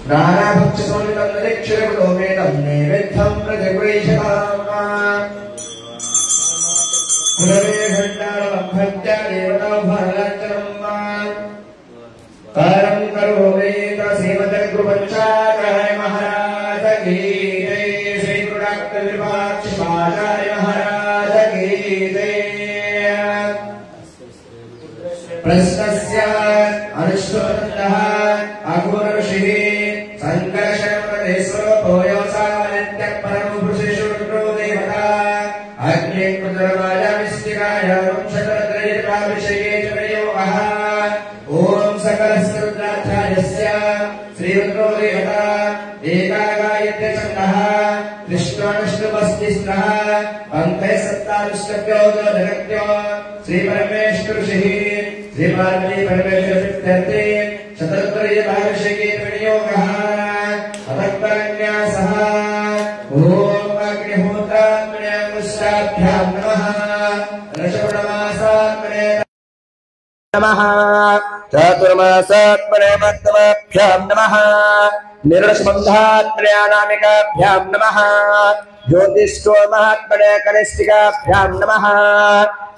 नानाभक्षसोनितं नदिक्षरपुटोमेतं नैवेद्यं प्रतिगृहीषताम् कुलवे घण्टारमभ्यत्य देवताभरणं कारं करोमि श्रीमद्गुरुपञ्चाचार्य महाराज की जय। श्री गुरु डॉक्टर विभाषिपाचार्य महाराज की जय। प्रश्नस्य अनुष्ठोदन्तः अघोर ऋषिः संकर्षणपदेशो योसावनित्यः परमपुरुषेषु देवता अग्निपुत्रराजमिष्टिकाय वंशत्रयेताभिषेके च प्रयोगः। ओम सकलस्रुद्राध्यायस्य श्रीरुद्रो देवता एकागायत्य छन्दः कृष्णाष्टमस्तिष्ठः पङ्क्तये सप्तादुष्टभ्यो जगत्यो श्रीपरमेश्वरऋषिः श्रीपार्वती परमेश्वरसिद्ध्यर्थे शतत्रयेताभिषेके प्रयोगः। अतःपरन्यासः ओम अग्निहोत्राग्न्यामुष्टाभ्यां नमः रजोणमासात्मने नमः चातुर्मासात्मने मत्तमाभ्यां नमः निर्णशबन्धात्मयानामिकाभ्यां नमः ज्योतिष्ठोमात्मने कनिष्ठिकाभ्यां नमः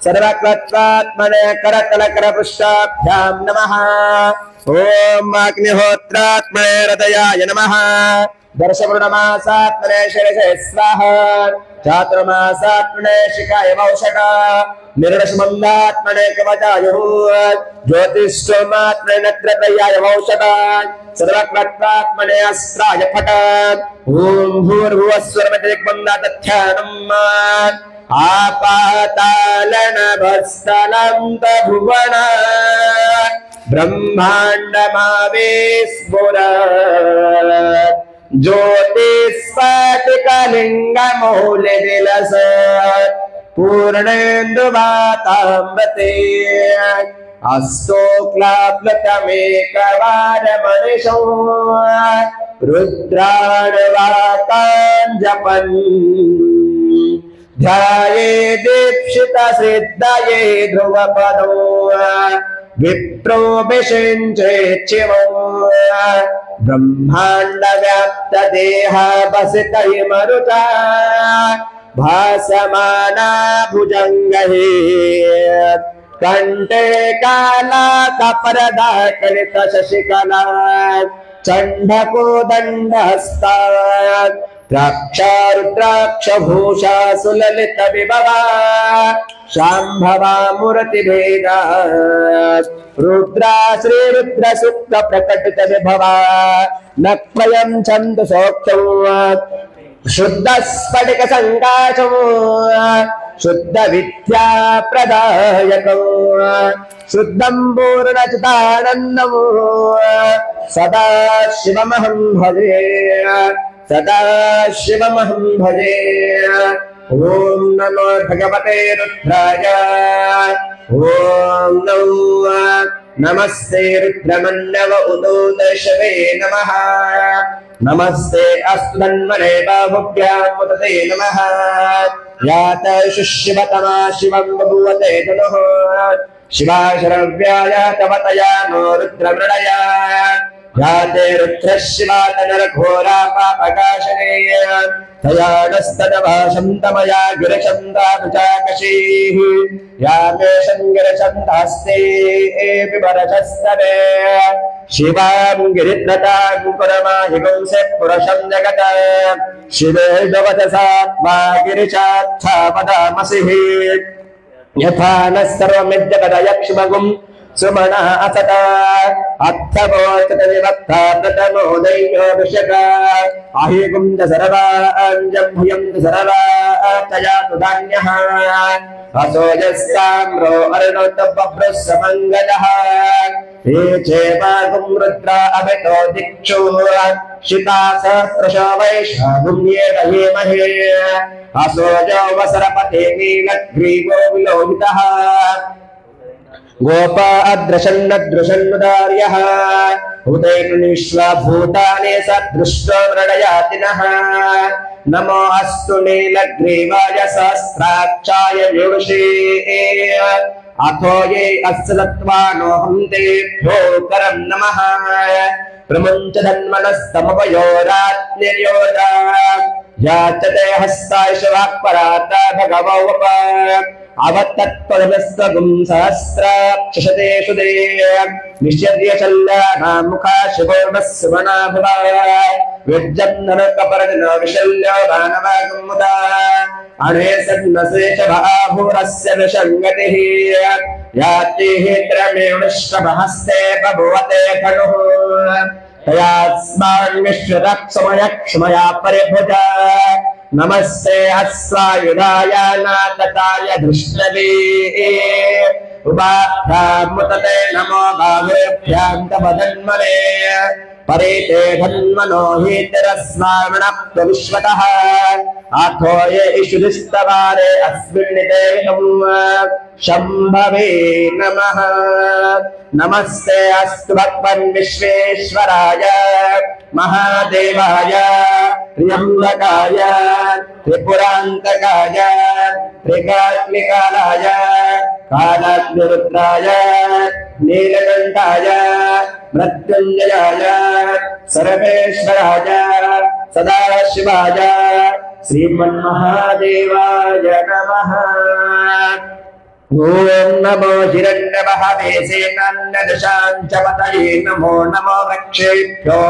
सर्वकृत्वात्मने करतलकरपृष्ठाभ्यां नमः। ओम अग्निहोत्रात्मने हृदयाय नमः दर्शपूर्णमासात्मने शिरसे स्वाहा चातुर्मासात्मने शिखाय वौषका निर्णशबन्धात्मने कवचायुः ज्योतिष्ठोमात्मने नत्रत्रयाय वौषका सर्वकृत्वात्मने अस्त्राय फट। ओम भूर्भुवस्वरमतिरिक्तमन्दातथ्यानम् आपातालनभस्थलं तभुवन ब्रह्माण्डमावेस्फुरत् ज्योतिस्फटिकलिङ्गमौलिविलसत् पूर्णेन्दुवाताम्बते अस्तोक्लाप्लुतमेकवारमनिशो रुद्राणवाकान् जपन् ध्याये दीक्षितसिद्धये ध्रुवपदो विप्रो विषिञ्चेच्छिवो ब्रह्माण्डव्याप्तदेह वसितैर्मरुता भासमाना भुजङ्गैः कंठे काला कपरदा कलित शशिकला चण्डको दण्डहस्ता द्राक्षारुद्राक्ष भूषा सुललित विभवा शाम्भवा मूर्तिभेदा रुद्रा श्रीरुद्र सुप्त प्रकटित विभवा नक्वयं छन्दसोक्तौ शुद्ध स्फटिक संकाशो शुद्ध विद्या प्रदायको शुद्धं पूर्णचिदानन्दं सदा शिवमहं भजे सदा शिवमहं भजे। ओम नमो भगवते रुद्राय ओम नमो नमस्ते रुद्रमन्नव उदोदशवे नमः नमस्ते अस्तु धन्वने बाहुभ्यां मुदते नमः यात शिवतमा शिवं बभूवते तनुः शिवा शरव्याय तवतया नो रुद्रमृडया याते रुद्र शिवा तनरघोरा पापकाशने तया नस्तनभाषं तमया गिरिचन्दानुचाकशीः या मे शङ्गिरचन्दास्ते विवरशस्तवे शिवां गिरित्रतां पुरमाहिगुंसे पुरुषं जगत शिवे भवतसा त्वा गिरिचात्था वदामसिः यथा नः सर्वमिद्यपदयक्ष्मगुं सुमना असता अर्थवोचतविभक्ता प्रथमो दैयो विषका अहिगुं च सर्वाञ्जं भूयं च सर्वातया तु धान्यः असो यस्ताम्रो अर्णोतबभ्रः समङ्गलः ये चेवागुं रुद्रा अभितो दिक्षु शिता सहस्रशो वैशागुं ये दहेमहे असो जो वसरपते नीलग्रीवो विलोहितः गोपा अद्रशन्नद्रशन्नुदार्यः उदयनुनिश्वा भूतानि सदृष्टो मृडयातिनः नमो अस्तु नीलग्रीवाय सहस्राक्षाय विवशे अथो ये अस्य तत्त्वानोऽहं तेभ्यो करं नमः प्रमुञ्च धन्मनस्तमवयोरात्निर्योजा याचते हस्तायशवाक्पराता भगवोप अवत्तत्पदमस्तगुं सहस्राक्षशतेषु दे निश्चर्य शल्यानां मुखाशुभोर्णस्वना भवा विज्जन्धनकपरदिन विशल्य दानवागं मुदा अणे सन्नशेषभाभूरस्य विसङ्गतिः यातिः त्रमेणुष्टमहस्ते बभुवते खलुः तयास्मान् विश्वरक्षमयक्ष्मया परिभुजा नमस्ते अश्वायुधाय नाकताय धृष्णवे उपाभ्यां मुतते नमो बाहुभ्यां तव धन्मने परेते धन्मनो हीतिरस्मार्णप्त विश्वतः अथो ये इषुधिस्तवारे अस्मिन्निते शम्भवे नमः नमस्ते अस्तु भगवन् विश्वेश्वराय महादेवाय त्र्यम्बकाय त्रिपुरान्तकाय त्रिकात्मिकालाय कालाग्निरुद्राय नीलकण्ठाय मृत्युञ्जयाय सर्वेश्वराय सदाशिवाय श्रीमन्महादेवाय नमः ओम नमो हिरण्यवहवे सेनान्यदशाञ्चपतये नमो नमो वृक्षेभ्यो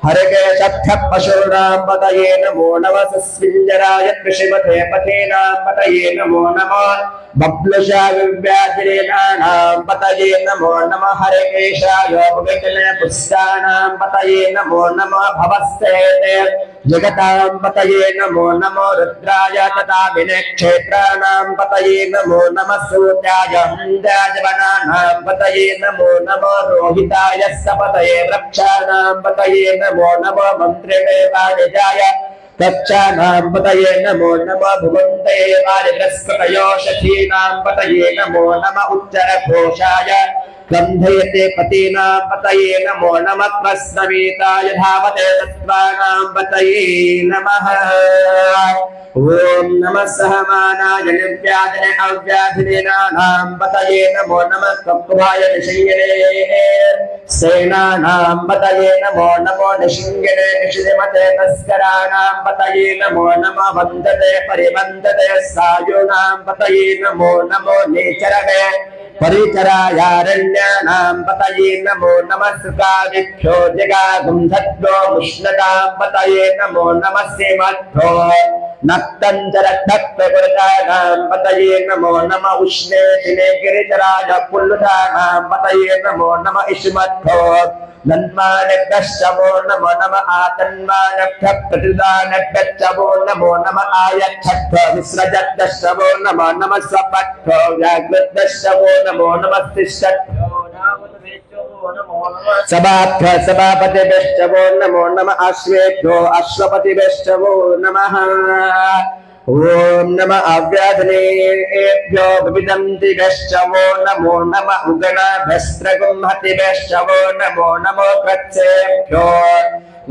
हरकेशभ्यः पशूनां पतये नमो नमः सस्मिञ्जराय कृषिमते पथेनां पतये नमो नमः बब्लुषा विव्याधिरेणानां पतये नमो नमः हरकेशाय पुष्टानां पतये नमो नमः भवस्तेते जगतां पतये नमो नमो रुद्राय तथा विनक्षेत्राणां पतये नमो नमः सूर्याय हन्दाजवनानां पतये नमो नमो रोहिताय सपतये वृक्षाणां पतये नमो नमो मन्त्रिणे वाणिजाय तक्षानां पतये नमो नमः भुवन्तये वारिबृहस्पतयोषधीनां पतये नमो नमः उच्चरघोषाय गन्धयते पतीनां पतये नमो नमः प्रस्नवीताय धावते तत्त्वानां पतये नमः ओम नमः सहमानाय निर्व्याधिने अव्याधिनानां पतये नमो नमः कप्पाय निषङ्गिने सेनानां पतये नमो नमो निषङ्गिने निषिमते तस्कराणां पतये नमो नमः वन्दते परिवन्दते सायुनां पतये नमो नमो नेचरवे परिचरायारण्यानां पतये नमो नमः सुखादिभ्यो जगागुंधत्वो मुष्णतां पतये नमो नमः सेमत्वो नक्तञ्जरक्तप्रकृतानां पतये नमो नमः उष्णे शिने गिरिचराय पुल्लुधानां पतये नमो नमः इष्मत्वो नन्मानभ्यश्चवो नमो नमः आतन्मानभ्यः प्रतिदानभ्यश्चवो नमो नमः आयच्छत्वो विसृजद्दश्चवो नमो नमः स्वपत्वो व्याघ्रद्दश्चवो नमो नमः तिष्ठत्वो सभाभ्यः सभापतिभ्यश्चवो नमो नमः अश्वेभ्यो अश्वपतिभ्यश्चवो नमः ओम नमः अव्याधिनेभ्यो विविदन्तिभ्यश्चवो नमो नमः उगणाभ्यस्त्रगुंहतिभ्यश्चवो नमो नमो ग्रत्सेभ्यो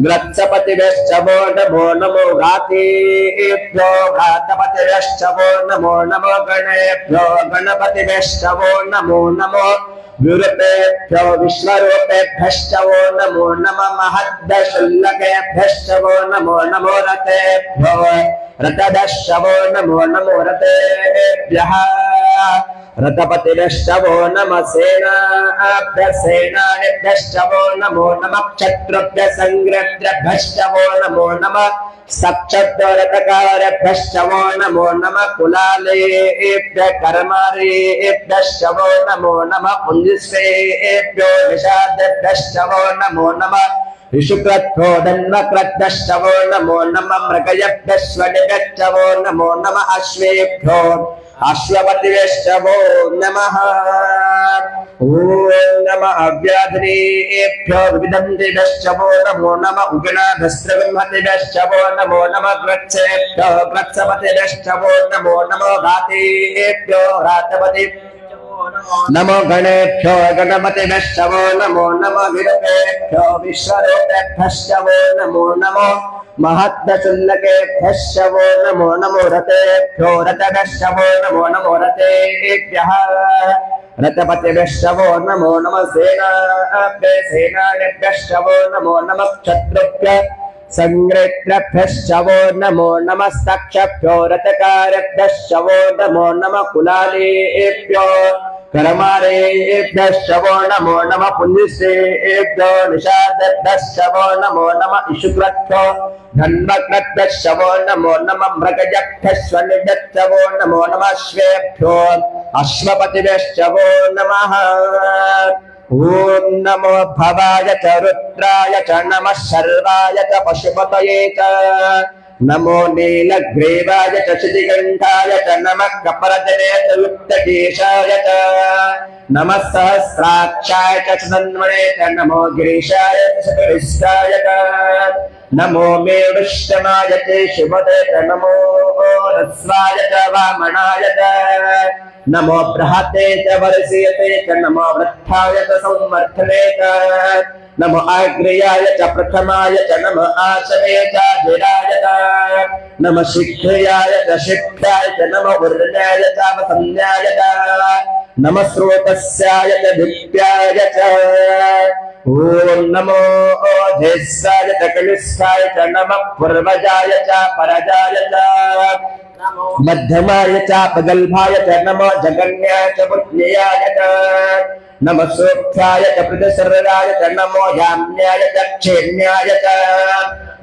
ग्रत्सपतिभ्यश्चवो नमो नमो घातेभ्यो घातपतिभ्यश्चवो नमो नमो गणेभ्यो गणपतिभ्यश्चवो नमो नमो विरूपेभ्यो विश्वरूपेभ्यश्चवो नमो नमः महद्दशुल्लकेभ्यश्चवो नमो नमो रतेभ्यो रतदश्चवो नमो नमो रतेभ्यः रतपतिभ्यश्चवो नमः सेनाभ्यः सेनानिभ्यश्चवो नमो नमः क्षत्रुभ्यः संग्रद्भ्यश्चवो नमो नमः सक्षत्ररतकारेभ्यश्चवो नमो नमः कुलालेभ्यः कर्मारेभ्यश्चवो नमो नमः पुंजिष्ठेभ्यो निषादेभ्यश्चवो नमो नमः ऋषुक्रत्वो धन्वक्रद्भ्यश्चवो नमो नमः मृगयभ्यश्वनिभ्यश्चवो नमो नमः अश्वेभ्यो अश्वपतिभ्यश्चवो नमः ओम नमः अव्याधिनेभ्यो विविदन्तिभ्यश्चवो नमो नमः उगणाभ्यस्त्रगुंहतिभ्यश्चवो नमो नमः ग्रत्सेभ्यो ग्रत्सपतिभ्यश्चवो नमो नमो घातेभ्यो घातपतिभ्यो नमो गणेभ्यो गणपतिभ्यश्चवो नमो नमः विरूपेभ्यो विश्वरूपेभ्यश्चवो नमो नमः महत्तचुल्लकेभ्यः शवो नमो नमो रतेभ्यो रतभ्यः शवो नमो नमो रतेभ्यः रथपतिभ्यः शवो नमो नमः सेनानेभ्यः शवो नमो नमः क्षत्रुभ्यः संग्रेत्रभ्यः शवो नमो नमस्तक्षभ्यो रथकारेभ्यः शवो नमो नमः कुलालेभ्यो कर्मारेभ्यः शवो नमो नमः पुण्यश्रेभ्यो निषादेभ्यः शवो नमो नमः इषुकृभ्यो धन्वकृभ्यः शवो नमो नमः मृगजभ्यः स्वनिभ्यः शवो नमो नमः श्वेभ्यो अश्वपतिभ्यः शवो नमः। ओम नमो भवाय च रुद्राय च नमः शर्वाय च पशुपतये च नमो नीलग्रीवाय च शितिकण्ठाय च नमः कपरदने च युक्तकेशाय च नमः सहस्राक्षाय च सन्मणे च नमो गिरीशाय च शतविष्टाय च नमो मेरुष्टमाय च शुभते च नमो रस्वाय च वामनाय च नमो बृहते च वर्षीयते च नमो वृद्धाय च संवर्धने च नमो अग्र्याय च प्रथमाय च नमो आसने च धीराय च नमः शीघ्राय च शीघ्राय च नमो ऊर्ध्याय च वसन्याय च नमः स्रोतस्याय च दिव्याय च ओम नमो ओधेस्याय च कनिष्ठाय च नमः पूर्वजाय च परजाय च मध्यमाय च पगल्भाय च नमो जगन्याय च पुण्याय च नमः सूक्ष्माय च प्रतिसर्गाय च नमो याम्याय च क्षेम्याय च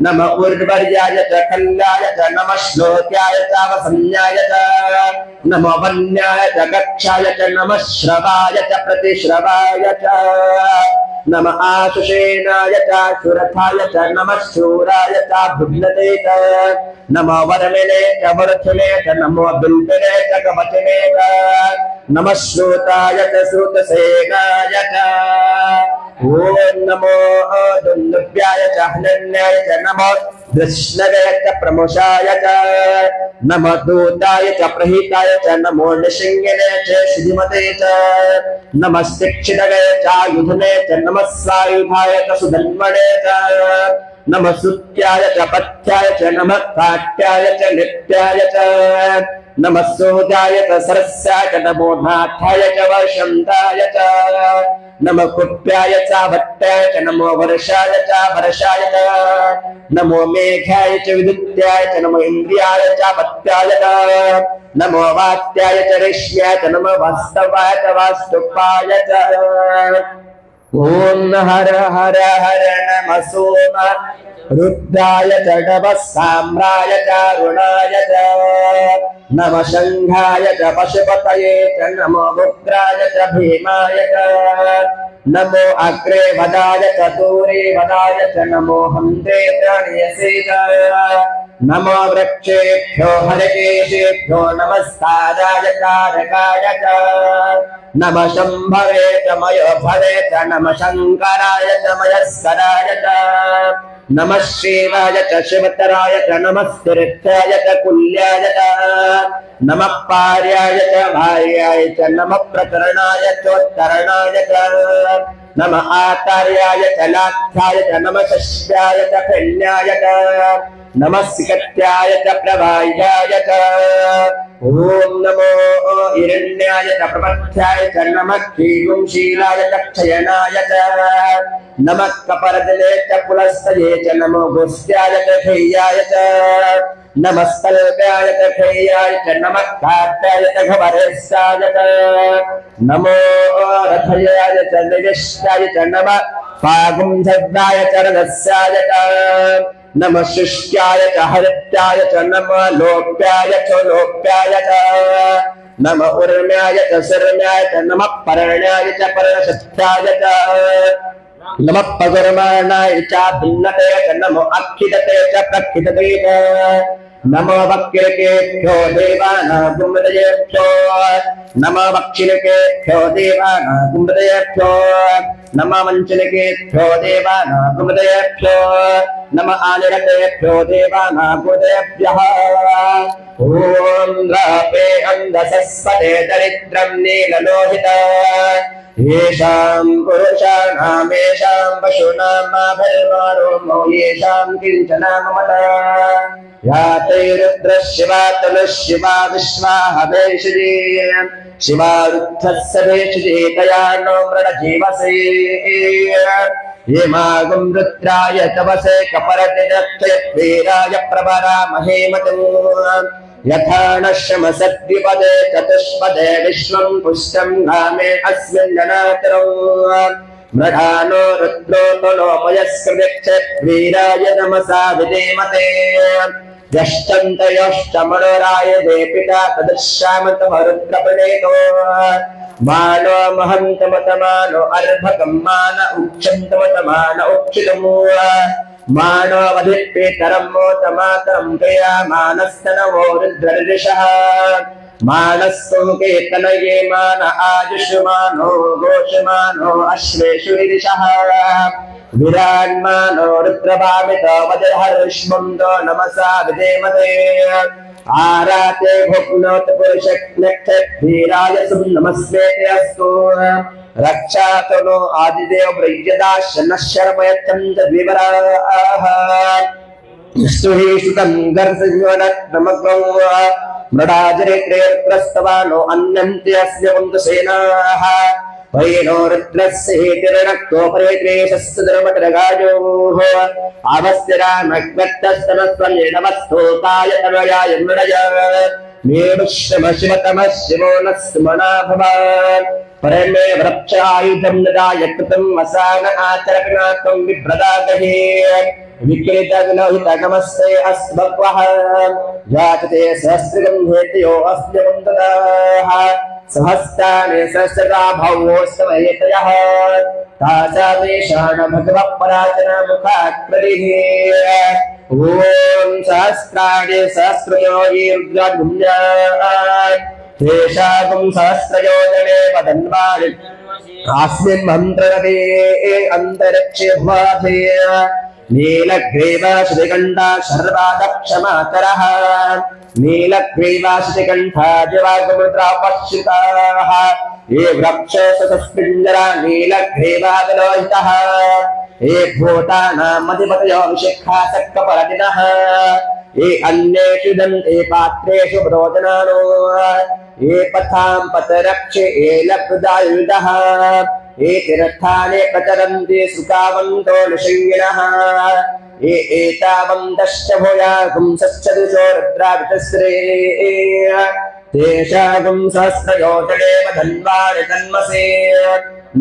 नमः उर्वर्याय च कल्याय च नमः श्लोक्याय च वसन्याय च नमो वन्याय च कक्षाय च नमः श्रवाय च प्रतिश्रवाय च नमः आशुषेनाय च सुरथाय च नमः शूराय च भुग्नते च नमो वरमिने च वरथिने च नमो बिल्बिने च कवचने च नमः श्रोताय च श्रुतसेनाय च ओम नमो दुन्दुभ्याय च हनन्याय च नमो कृष्णवे च प्रमुषाय च नमः दूताय च प्रहिताय च नमो निशिंगिने च श्रीमते च नमः शिक्षितवे च युधने च नमः सायुधाय च सुधन्वने च नमः सुत्याय च पथ्याय च नमः काट्याय च नित्याय च नमः सोजाय च सरस्याय च नमो नाथाय च वसन्ताय च नमः कुप्याय च भट्टाय च नमो वर्षाय च वर्षाय च नमो मेघाय च विद्युत्याय च नमो इन्द्रियाय च पत्याय च नमो वात्याय च रेष्म्याय च नमो वास्तवाय च वास्तुपाय च ओम हर हर हर नमः सोम रुद्राय च नमः साम्राय च रुणाय च नमः शंघाय च पशुपतये च नमो रुद्राय च भीमाय च नमो अग्रे वदाय च दूरे वदाय च नमो हन्ते प्रणयसे च नमो वृक्षेभ्यो हरिकेशेभ्यो नमस्काराय कारकाय च नमः शंभवे च मयो भवे च नमः शंकराय च मयस्कराय च नमः शिवाय च शिवतराय च नमः स्थिरथ्याय च कुल्याय च नमः पार्याय च भार्याय च नमः प्रकरणाय चोत्तरणाय च नमः आचार्याय च लाक्षाय च नमः शिष्याय च कल्याय च नमः सिकत्याय च प्रभायाय च ओम नमो हिरण्याय च प्रपथ्याय च नमः क्षीगुंशीलाय च क्षयनाय च नमः कपरदले च पुलस्तये च नमो गुस्त्याय च खेयाय च नमः स्तल्प्याय च खेयाय च नमः काट्याय च घवरेशाय च नमो रथयाय च निविष्टाय च नमः फागुंधद्वाय च रथस्याय च नमः शुष्क्याय च हरित्याय च नमः लोप्याय च लोप्याय च नमः उर्म्याय च सुर्म्याय च नमः पर्ण्याय च पर्णशत्याय च नमः पगुर्माणाय च भिन्नते च नमो अक्षिदते च प्रक्षिदते च नमो वक्रिकेभ्यो देवानां मृदयेभ्यो नमो वक्षिणिकेभ्यो देवानां मृदयेभ्यो नमो मञ्चनिकेभ्यो देवानां मृदयेभ्यो नम आनिरतेभ्यो देवानागुदेभ्यः ॐ द्रापे अन्धसस्पदे दरिद्रं नीललोहित येषां पुरुषाणामेषां पशूनामाभयमानो येषां किञ्चन ममत या ते रुद्रशिवा तनुशिवा विश्वाहवेशिजी शिवा रुद्धस्य भेषजी तया नो मृडजीवसे हेमागुं रुद्राय तवसे कपरदिनक्षवीराय प्रवरामहे मतम् यथा नश्यमसद्विपदे चतुष्पदे विश्वं पुष्टं नामे अस्मिन् जनातरौ मृडानो रुद्रो तनोमयस्कृतिक्षवीराय नमसा विधेमते यश्चन्तयोश्चमनोराय देपिता तदश्यामतमरुद्रपणेतो मानो महन्तमतमानो अर्भकं मान उक्षन्तमतमान उक्षितमो मानो वधिप्येतरं मोतमातरं क्रियामानस्तनवो रुद्रऋषः मानस्तु केतनये मान आयुष्मानो घोषमानो अश्वेषु ईरिषः विरान्मानो रुद्रभामितो वज्रहर्ष्मन्दो नमसा विधेमते आराते भुक्नोत पुरुषक्नक्षवीराय नमस्ते अस्तु रक्षातो नो आदिदेव ब्रह्यदाशनः शर्मयच्छन्द विवराः स्तुहिषुतं गर्जनमग्नौ मृडाजरित्रेत्रस्तवानो अन्यन्ते अस्य कुन्दसेनाः वैनो रुद्रस्य हेतिरक्तो परेत्रेशस्य धर्मटरगायोः आवस्तिरामग्वत्तस्तनस्त्वन्येनमस्तोकाय तनयाय मृडय मेरुश्रमशिवतमः शिवो नः सुमना भवान् परमे वृक्षायुधं ददाय कृतं वसान आचरकनाथं विप्रदागहे विक्रीतग्नहितगमस्ते अस्मभ्वः जातते सहस्रगन्धेतयो अस्य वन्ददाः सहस्ताने सहस्रता भवोस्तवयतयः तासामेषाण भगवः पराचना मुखात्प्रतिः ॐ सहस्राणि सहस्रयो ये रुद्राद्भुञ्जात् तेषां सहस्रयोजने वदन्वानि अस्मिन् मन्त्ररते अन्तरिक्षे भवाधे नीलग्रीवाश्रिकण्ठा शर्वादक्षमातरः नीलग्रीवाश्रिकण्ठा दिवागमुद्रापश्रिताः ये वृक्षसस्पिञ्जरा नीलग्रीवादलोहितः ये भूतानामधिपतयो शिखासक्कपरदिनः ये अन्येषु दन्ते पात्रेषु भोजनानो ये पथां पतरक्षे ये लब्धायुधः ये तीर्थानि प्रचरन्ति सुखावन्तो निषङ्गिणः ये एतावन्तश्च भूयागुं सश्चदुषो रुद्रावितस्रे तेषागुं सहस्रयोजने वधन्वानि तन्मसे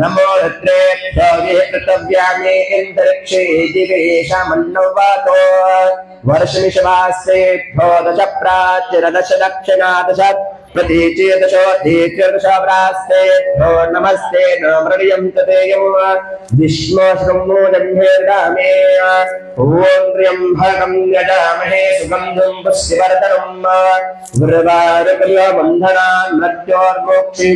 नमो रुद्रेभ्यो ये पृथिव्यामे अन्तरिक्षे दिवे येषामन्नो वातो वर्षमिषवास्तेभ्यो दश प्राच्य दश दक्षिणा दश प्रतीचेदशो धीर्घदशास्तेभ्यो नमस्ते न मृडियं तदेयं विश्वश्रमो जह्नेर्दामे ॐ त्र्यम्बकं यजामहे सुगन्धं पुष्टिवर्धनं गुरुवारकल्यबन्धनान् मृत्योर्मोक्षि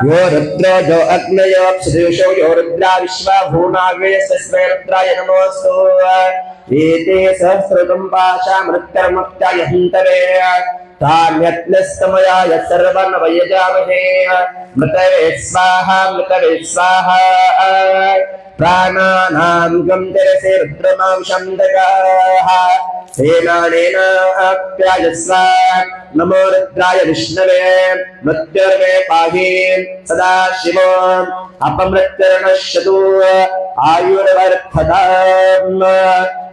यो रुद्रो जो अग्नयो अप्सुदेशो यो रुद्रा विश्वा भूनाग्नेयस्मै रुद्राय नमोऽस्तु एते सहस्रतं पाशामृत्यर्मत्याय हन्तवे तान्यत्नस्तमयाय सर्वं वयजामहे मृतवे स्वाहा प्राणानां गन्धरसे रुद्रमां शन्दकाः सेनानेन अप्यायस्व नमो रुद्राय विष्णवे मृत्युर्मे पाहि सदा शिवो अपमृत्युर्नश्यतु आयुर्वर्धताम्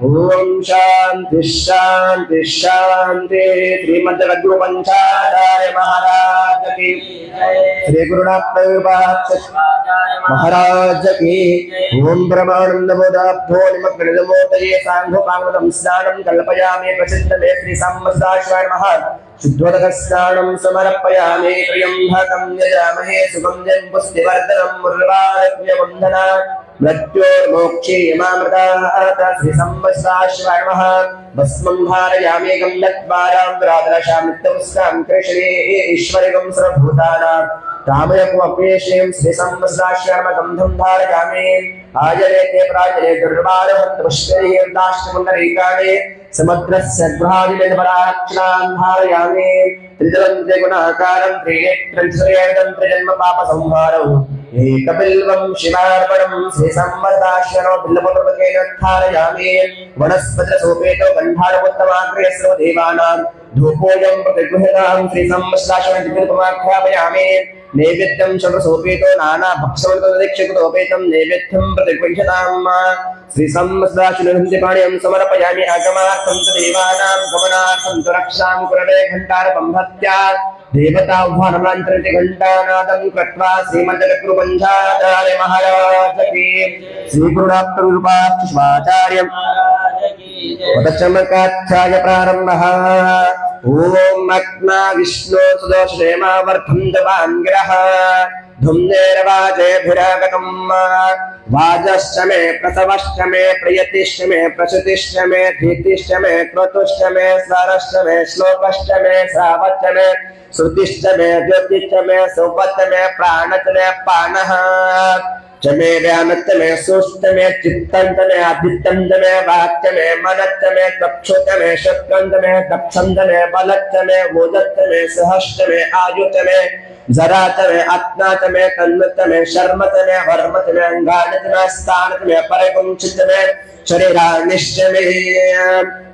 ॐ शान्ति शान्ति शान्ति श्रीमद्भगवद्गीताचार्य महाराज की श्री गुरुनाथ प्रभुपाद महाराज की ओम ब्रह्मानंदमोदाभ्यो निमग्नमोदये सांघोपांगं स्नानं कल्पयामि प्रसिद्धमे श्री संवत्सराय नमः शुद्धोदकस्नानं समर्पयामि त्र्यम्बकं यजामहे सुगन्धिं पुष्टिवर्धनं मुर्वारुण्यवन्दना मृत्योर्मोक्षीयमामृतात् श्री संवत्सराय नमः भस्मं धारयामि गन्धद्वारां कृष्णे ईश्वरिकं सर्वभूतानां कामयकमपेशें श्री संवत्सराय नमः गन्धं धारयामि आयने ते प्रायने दुर्वारहन्त पुष्पैः दाष्टपुण्डरीकाणि समुद्रस्य गृहादिनिर्मलाक्षणान् धारयामि त्रिजलन्ते गुणाकारं त्रिनेत्रं श्रेयदं त्रिजन्म पापसंहारम् एकबिल्वं शिवार्पणं श्रीसंवत्सराश्वनो बिल्वपुत्रकेन धारयामि वनस्पतिसोपेतो गन्धारमुत्तमाग्रहे सर्वदेवानां धूपोऽयं प्रतिगृह्णां श्रीसंवत्सराश्वनोपमाख्यापयामि नैवेद्यं सर्वसोपेतो नानाभक्षवन्तदीक्षितोपेतं नैवेद्यं प्रतिगृह्णां श्रीसंवत्सराश्वनोपाणिं समर्पयामि आगमार्थं च देवानां गमनार्थं च रक्षां कुरवे घण्टारपं हत्या देवताह्वानमन्त्रति घण्टानादं कृत्वा श्रीमद्गुरुपञ्चाचार्य महाराज की श्रीगुरुणात्मरूपाचार्यं वदचमकाध्याय प्रारम्भः ओम अग्ना विष्णु सुदोषेमावर्धं दवाङ्गिरः धुम्नेरवाजेभिरागतम् वाजश्च मे प्रसवश्च मे प्रियतिश्च मे प्रसुतिश्च मे धीतिश्च मे क्रतुश्च मे स्वरश्च मे श्लोकश्च मे श्रावश्च मे श्रुतिश्च मे ज्योतिश्च मे सुवच्च मे प्राणश्च मे पानः च मे व्यानश्च मे सुश्च मे चित्तञ्च मे आदित्यञ्च मे वाक्च मे मनश्च मे चक्षुश्च मे शक्रञ्च मे दक्षञ्च मे बलश्च मे वोजश्च मे सहश्च मे आयुश्च मे जरा च मे आत्मा च मे तन्मच मे शर्म च मे वर्म च मे अंगानि च मे स्थान च मे परिपुंसित मे शरीरानिश्च मे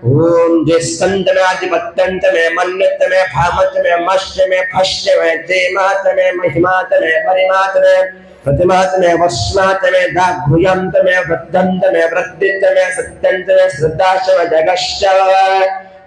ओम ज्येष्ठं च मे आधिपत्यं च मे मन्यं च मे भामं च मे मश्च मे भश्च मे जेमा च मे महिमा च मे परिमा च मे प्रतिमा च मे वश्मा च मे दाभूयं च मे वृद्धं च मे वृद्धिं च मे सत्यं च मे श्रद्धा च मे जगश्च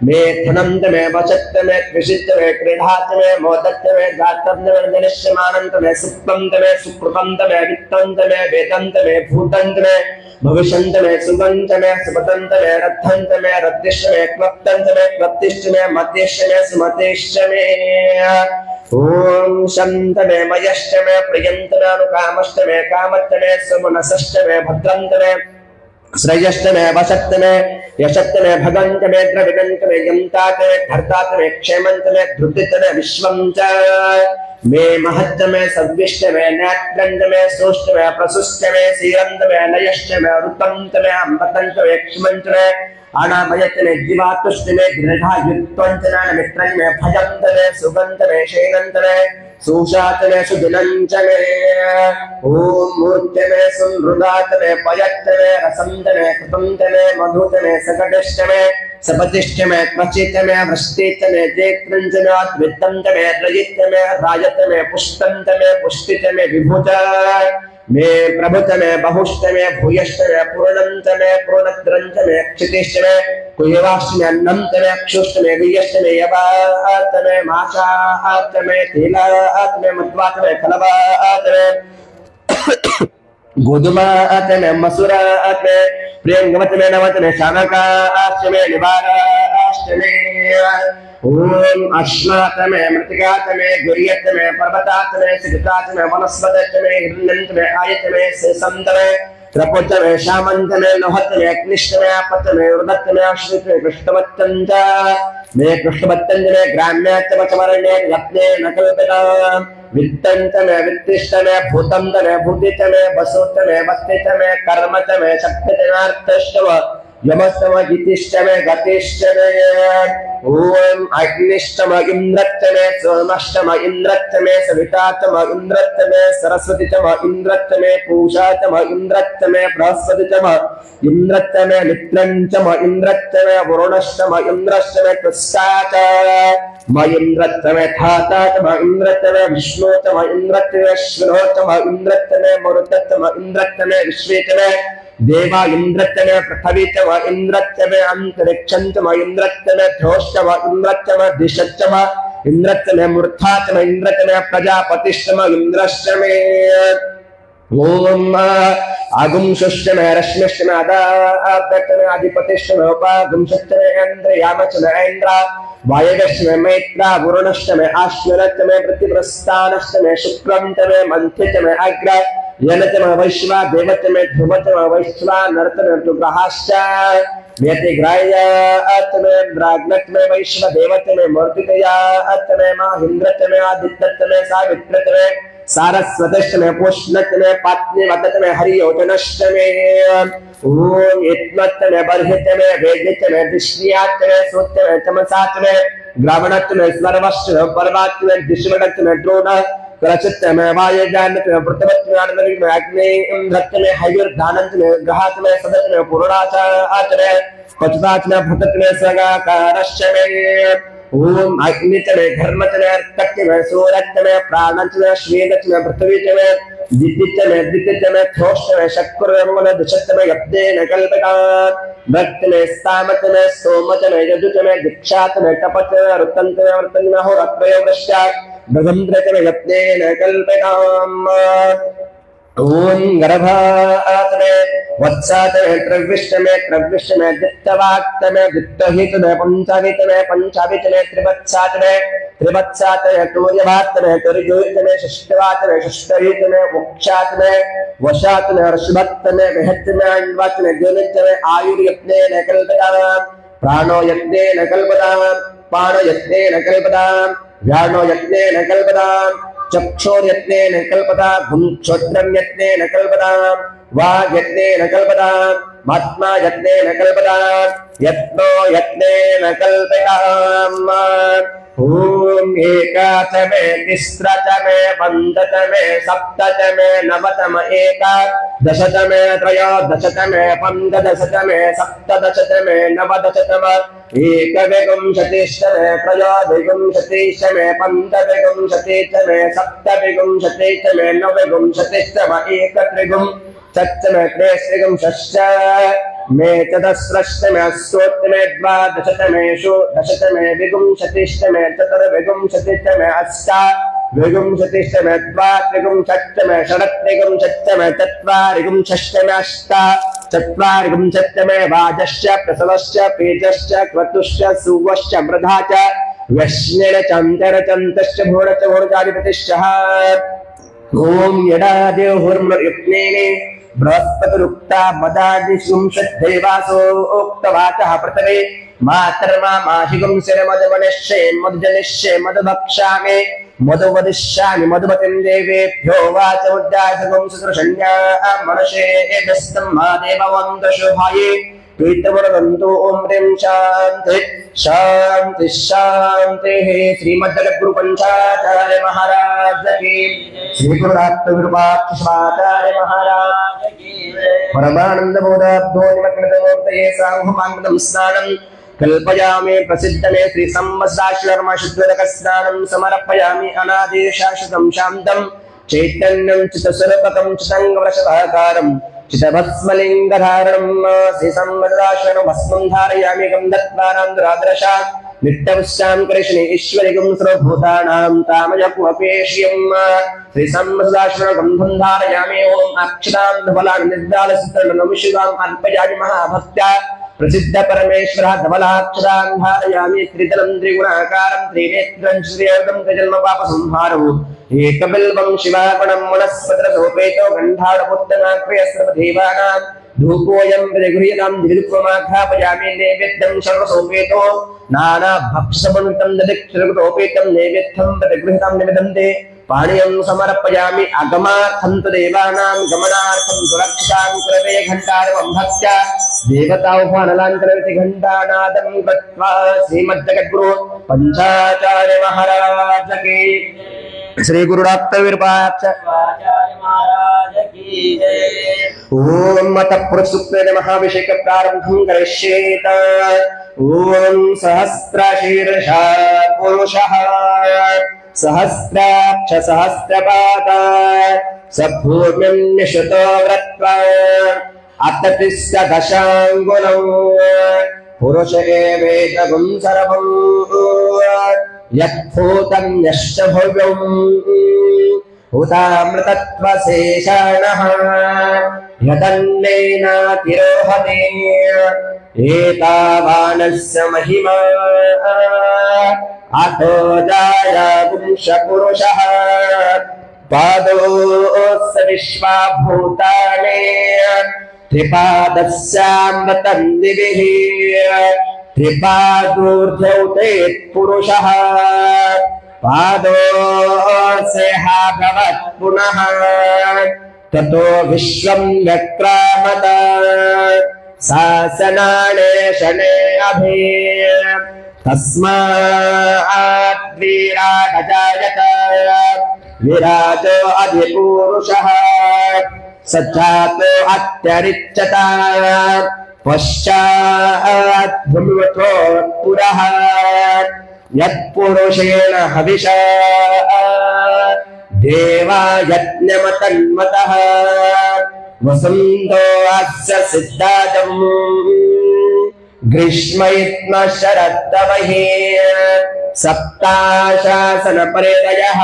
मे धनं च मे वशत् च मे कृषिश्च मे क्रीडा च मे मोदश्च मे गात्रं च मे जनिष्यमानं च मे सुप्तं च मे सुकृतं च मे वित्तं च मे वेदं च मे भूतं च मे भविष्यं च मे सुगं च मे सुपतं च मे रद्धं च मे रद्दिश्च मे क्लप्तं च मे क्लप्तिश्च मे मध्यश्च मे सुमतिश्च मे ओम शंत मे मयश्च मे प्रियंत मे अनुकामश्च मे कामश्च मे सुमनसश्च मे भद्रं च मे श्रेयश्च मे वशत् मे यशत् मे भगं च मे द्रविणं च मे यन्ता च मे धर्ता च मे क्षेमं च मे धृति च मे विश्वं च मे महच्च मे सद्विश्च मे नेत्रं च मे सोश्च मे प्रसुश्च मे सीरं च मे नयश्च मे ऋतं च मे अमृतं च मे क्षमं च मे अनामयच मे जीवातुष्ट मे दृढायुत्वं च मे मित्रं मे भजं च मे सुगं च मे शयनं च मे सुषात मे सुदिनं च मे ओम मूर्त मे सुनृदात मे पयच्च मे रसं च मे कृतं च मे मधु च मे सकटिश्च मे सपतिश्च मे क्वचित् मे वृष्टिश्च मे जेत्रं च मे अद्वित्तं च मे रजित् मे राजत् मे पुष्टं च मे पुष्टि च मे विभुज मे प्रभुत मे बहुश्च मे भूयश्च मे पूर्णं च मे पूर्णत्रं च मे क्षितिश्च मे कुयवाश्च मे अन्नं च मे अक्षुश्च मे वीयश्च मे यवात् मे माशात् मे तिलात् मे मध्वात् मे फलवात् मे गोधुमात् मे मसूरात् मे प्रियंगवत् मे नवत् मे शानकाश्च मे निवाराश्च मे ओम अश्नात मे मृतिकात मे गुर्यत मे पर्वतात मे सिकतात मे वनस्पतत मे हिरण्यंत मे आयत मे सेसंत मे त्रपत मे शामंत मे लोहत मे अग्निश्च मे आपत मे उर्दत मे अश्रित मे कृष्णवत्तंच मे कृष्णवत्तंच मे ग्राम्याच्च मे चमरण्ये यत्ने नकल्पता वित्तंच मे वित्तिश्च मे भूतं च मे भूतिश्च मे वसुश्च मे वस्तिश्च मे कर्म च मे शक्तिश्च मे अर्थश्च यमश्च मे गतिश्च मे गतिश्च मे ओम अग्निश्च मे इन्द्रश्च मे सोमश्च मे इन्द्रश्च मे सविताश्च मे इन्द्रश्च मे सरस्वती च मे इन्द्रश्च मे पूषा च मे इन्द्रश्च मे बृहस्पति च मे इन्द्रश्च मे मित्रं च मे इन्द्रश्च मे वरुणश्च मे इन्द्रश्च मे कृष्णा च मे इन्द्रश्च मे धाता च मे इन्द्रश्च मे विष्णु च मे इन्द्रश्च मे अश्विनो च मे इन्द्रश्च मे मरुतश्च मे इन्द्रश्च मे विश्वे च मे देवा इन्द्रश्च मे पृथ्वी च मे इन्द्रश्च मे अंतरिक्षं च मे इन्द्रश्च मे ध्योश्च मे इन्द्रश्च मे दिशश्च मे इन्द्रश्च मे मूर्धा च मे इन्द्रश्च मे प्रजापतिश्च मे इन्द्रश्च मे ओम आगुंशश्च मे रश्मिश्च मे आदाब्दश्च मे अधिपतिश्च मे उपागुंशश्च मे इन्द्रयामश्च मे इन्द्र वायव्यश्च मे मैत्रा वरुणश्च मे आश्विनश्च मे प्रतिप्रस्थानश्च मे शुक्रं च मे मन्थि च मे अग्र यनच मे वैश्वा देवच मे ध्रुवच मे वैश्वा नरच मे ग्रहाश्च मेति ग्राह्यात् मे ब्राह्मणच मे वैश्व देवच मे मूर्तितयात् मे माहिन्द्रच मे आदित्यच मे सावित्रच मे सारस्वतष्टमे पुष्णष्टमे पात्नीवतमे हरियोजनष्टमे ओम यत्नष्टमे बर्हिष्टमे वेदिष्टमे दृश्याष्टमे सूत्रमे तमसाष्टमे ग्रामणष्टमे स्वर्वष्टमे पर्वाष्टमे दिश्वणष्टमे द्रोण करचित्तमे वायुजानत्मे वृत्तवत्मे आनन्दमे अग्नि इंद्रत्मे हविर्धानत्मे ग्रहात्मे सदत्मे पूर्णाचात्मे पचतात्मे भृतत्मे सगाकारश्चमे ओम अग्नित्मे धर्मत्मे अर्कत्मे सूरत्मे प्राणत्मे श्वेतत्मे पृथ्वीत्मे दित्तित्मे दित्तित्मे थोष्टमे शक्रुर्मन दुषत्मे यब्देन कल्पकात् भक्तमे स्थामत्मे सोमत्मे यजुत्मे दीक्षात्मे तपत्मे रुतन्तमे वर्तन्मे होरत्मे वृष्टात् भगंद्रत्मे यब्देन कल्पकाम् ओम गर्भात्मे वत्सात्मे त्रविष्टमे दित्तवाक्तमे दित्तहितमे पंचावितमे त्रिवत्सात्मे तूर्यवात्मे तुर्युतमे षष्ठवात्मे षष्ठयुतमे वक्षात्मे वशात्मे ऋषभत्तमे विहत्तमे अन्वात्मे ज्योनित्तमे आयुर्यत्नेन कल्पताम् प्राणो यत्नेन कल्पताम् पाणो यत्नेन कल्पताम् व्यानो यत्नेन कल्पताम् चक्षुर्यत्नेन कल्पताम् भूक्षोत्रं यत्नेन कल्पताम् वाग् यत्नेन कल्पताम् महात्मा यत्नेन कल्पताम् यत्नो यत्नेन कल्पताम् ओम एकातमे तिस्रतमे पञ्चतमे सप्ततमे नवतम एकादशतमे त्रयोदशतमे पञ्चदशतमे सप्तदशतमे नवदशतम एकविंशतितमे त्रयोविंशतितमे पञ्चविंशतितमे सप्तविंशतितमे नवविंशतितम एकत्रिंशत्तमे त्रयस्त्रिंशत्तमे चतुस्रष्टमे अष्टोत्तमे द्वादशतमे षोडशतमे विंशतितमे चतुर्विंशतितमे अष्टाविंशतितमे द्वात्रिंशत्तमे षड्त्रिंशत्तमे चत्वारिंशत्तमे अष्टाचत्वारिंशत्तमे वाजश्च प्रसवश्च पेजश्च क्रतुश्च सुवश्च मृधा च वश्निरचन्तरचन्तश्च भूणश्च भूणचाधिपतिश्च ओम यदादेहुर्मृयुक्नेने बृहस्पतिरुक्ता मदादिशुंशद्देवासो उक्तवाचः पृथ्वे मातर्मा माशिगं शिरमदमनिश्चे मधुजनिश्चे मधुभक्षामि मधुवदिष्यामि मधुमतिं देवेभ्यो वाचमुद्यासगं सुदृशन्या मनसे एतस्तं महादेववन्दशुभाये पीतवरदन्तो ओम ह्रीं शान्ति शान्ति शान्तिः श्रीमद्जगद्गुरु पंचाचार्य महाराज की श्री गुरु रात्तविरूपाक्षमाचार्य महाराज की परमानंद बोधाब्धो निमग्नतमूर्तये साहुमांगलं स्नानं कल्पयामि प्रसिद्धमे श्री संवत्सराश्वर्म शुद्धोदक स्नानं समर्पयामि अनादि शाश्वतं शान्तं चैतन्यं चित्तस्वरूपकं चिदङ्गवृषभाकारं चितभस्मलिङ्गधारणं श्री संवत्सराश्वर्म भस्मं धारयामि गन्धद्वारान्धरादर्शात् नित्यवश्यां कृष्णे ईश्वरिगं सर्वभूतानां तामयपुपेश्यं श्री संवत्सराश्वर्म गन्धं धारयामि ओम अक्षतां धवलां निर्दालसितर्णनमिषुगाम् अर्पयामि महाभक्त्या प्रसिद्ध परमेश्वरः धवलाक्षरां धारयामि त्रितलं त्रिगुणाकारं त्रिनेत्रं श्रीयं त्रिजन्मपापसंहारं एकबिल्वं शिवागुणं वनस्पतिरसोपेतो गन्धाढपुत्तनाक्रियस्रवदेवानां धूपोऽयं प्रतिगृह्यतां दिवित्वमाघ्रापयामि नैवेद्यं सर्वसोपेतो नानाभक्षसमन्वितं दधिक्षरकृतोपेतं नैवेद्यं प्रतिगृह्यतां निवेदन्ते पाणियं समर्पयामि आगमार्थं तु देवानां गमनार्थं सुरक्षां कुरवे घण्टारवं भक्त्या देवताह्वानलान्तरविति घण्टानादं कृत्वा श्रीमद्जगद्गुरु पंचाचार्य महाराज की श्री गुरु रात्तविरूपाक्षाचार्य महाराज की जय। ओम मतः पुरुषसूक्तेन महाभिषेक प्रारंभं करिष्येत। ओम सहस्रशीर्षा पुरुषः सहस्राक्ष सहस्रपाद सभूम्यं निशतो व्रत्वा अततिश्च दशाङ्गुलौ पुरुष एवेदगुं सर्वं यत्भूतं यश्च भव्यं हुतामृतत्वशेषाणः यदन्नेनातिरोहते एतावानस्य महिमा अतो जायागुंशपुरुषः पादोऽस्य विश्वाभूतानि त्रिपादस्यामृतं दिविः त्रिपादूर्ध्वौ ते पुरुषः पादोऽस्यहाभवत् पुनः ततो विश्वं व्यक्रामत शासनाने शने अभि तस्मात् विराटजायत विराजो अधिपूरुषः सज्जातो अत्यरिच्यत पश्चात् भूमिवतो पुरः यत्पुरुषेण हविषा देवा यज्ञमतन्मतः वसन्तो अस्य सिद्धाजम् ग्रीष्मयित्म शरद्दवः सप्ताशासनपरिदयः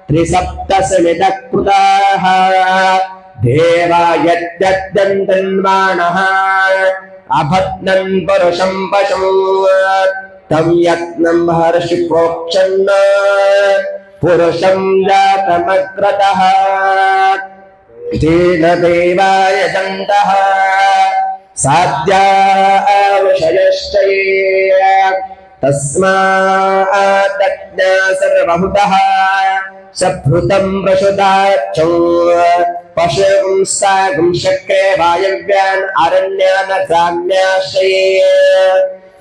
त्रिसप्तसमितः कृताः देवा यद्यद्यन्तन्वाणः अभद्नन् पुरुषं पशुं तं यत्नं महर्षि प्रोक्षन् पुरुषं जातमग्रतः तेन देवा यजन्तः साध्या विषयश्च ये तस्मात् तज्ञा सर्वभूतः सभृतं प्रसुताक्षं पशुं सागं शक्रे वायव्यान् अरण्यान् ग्राम्याश्रये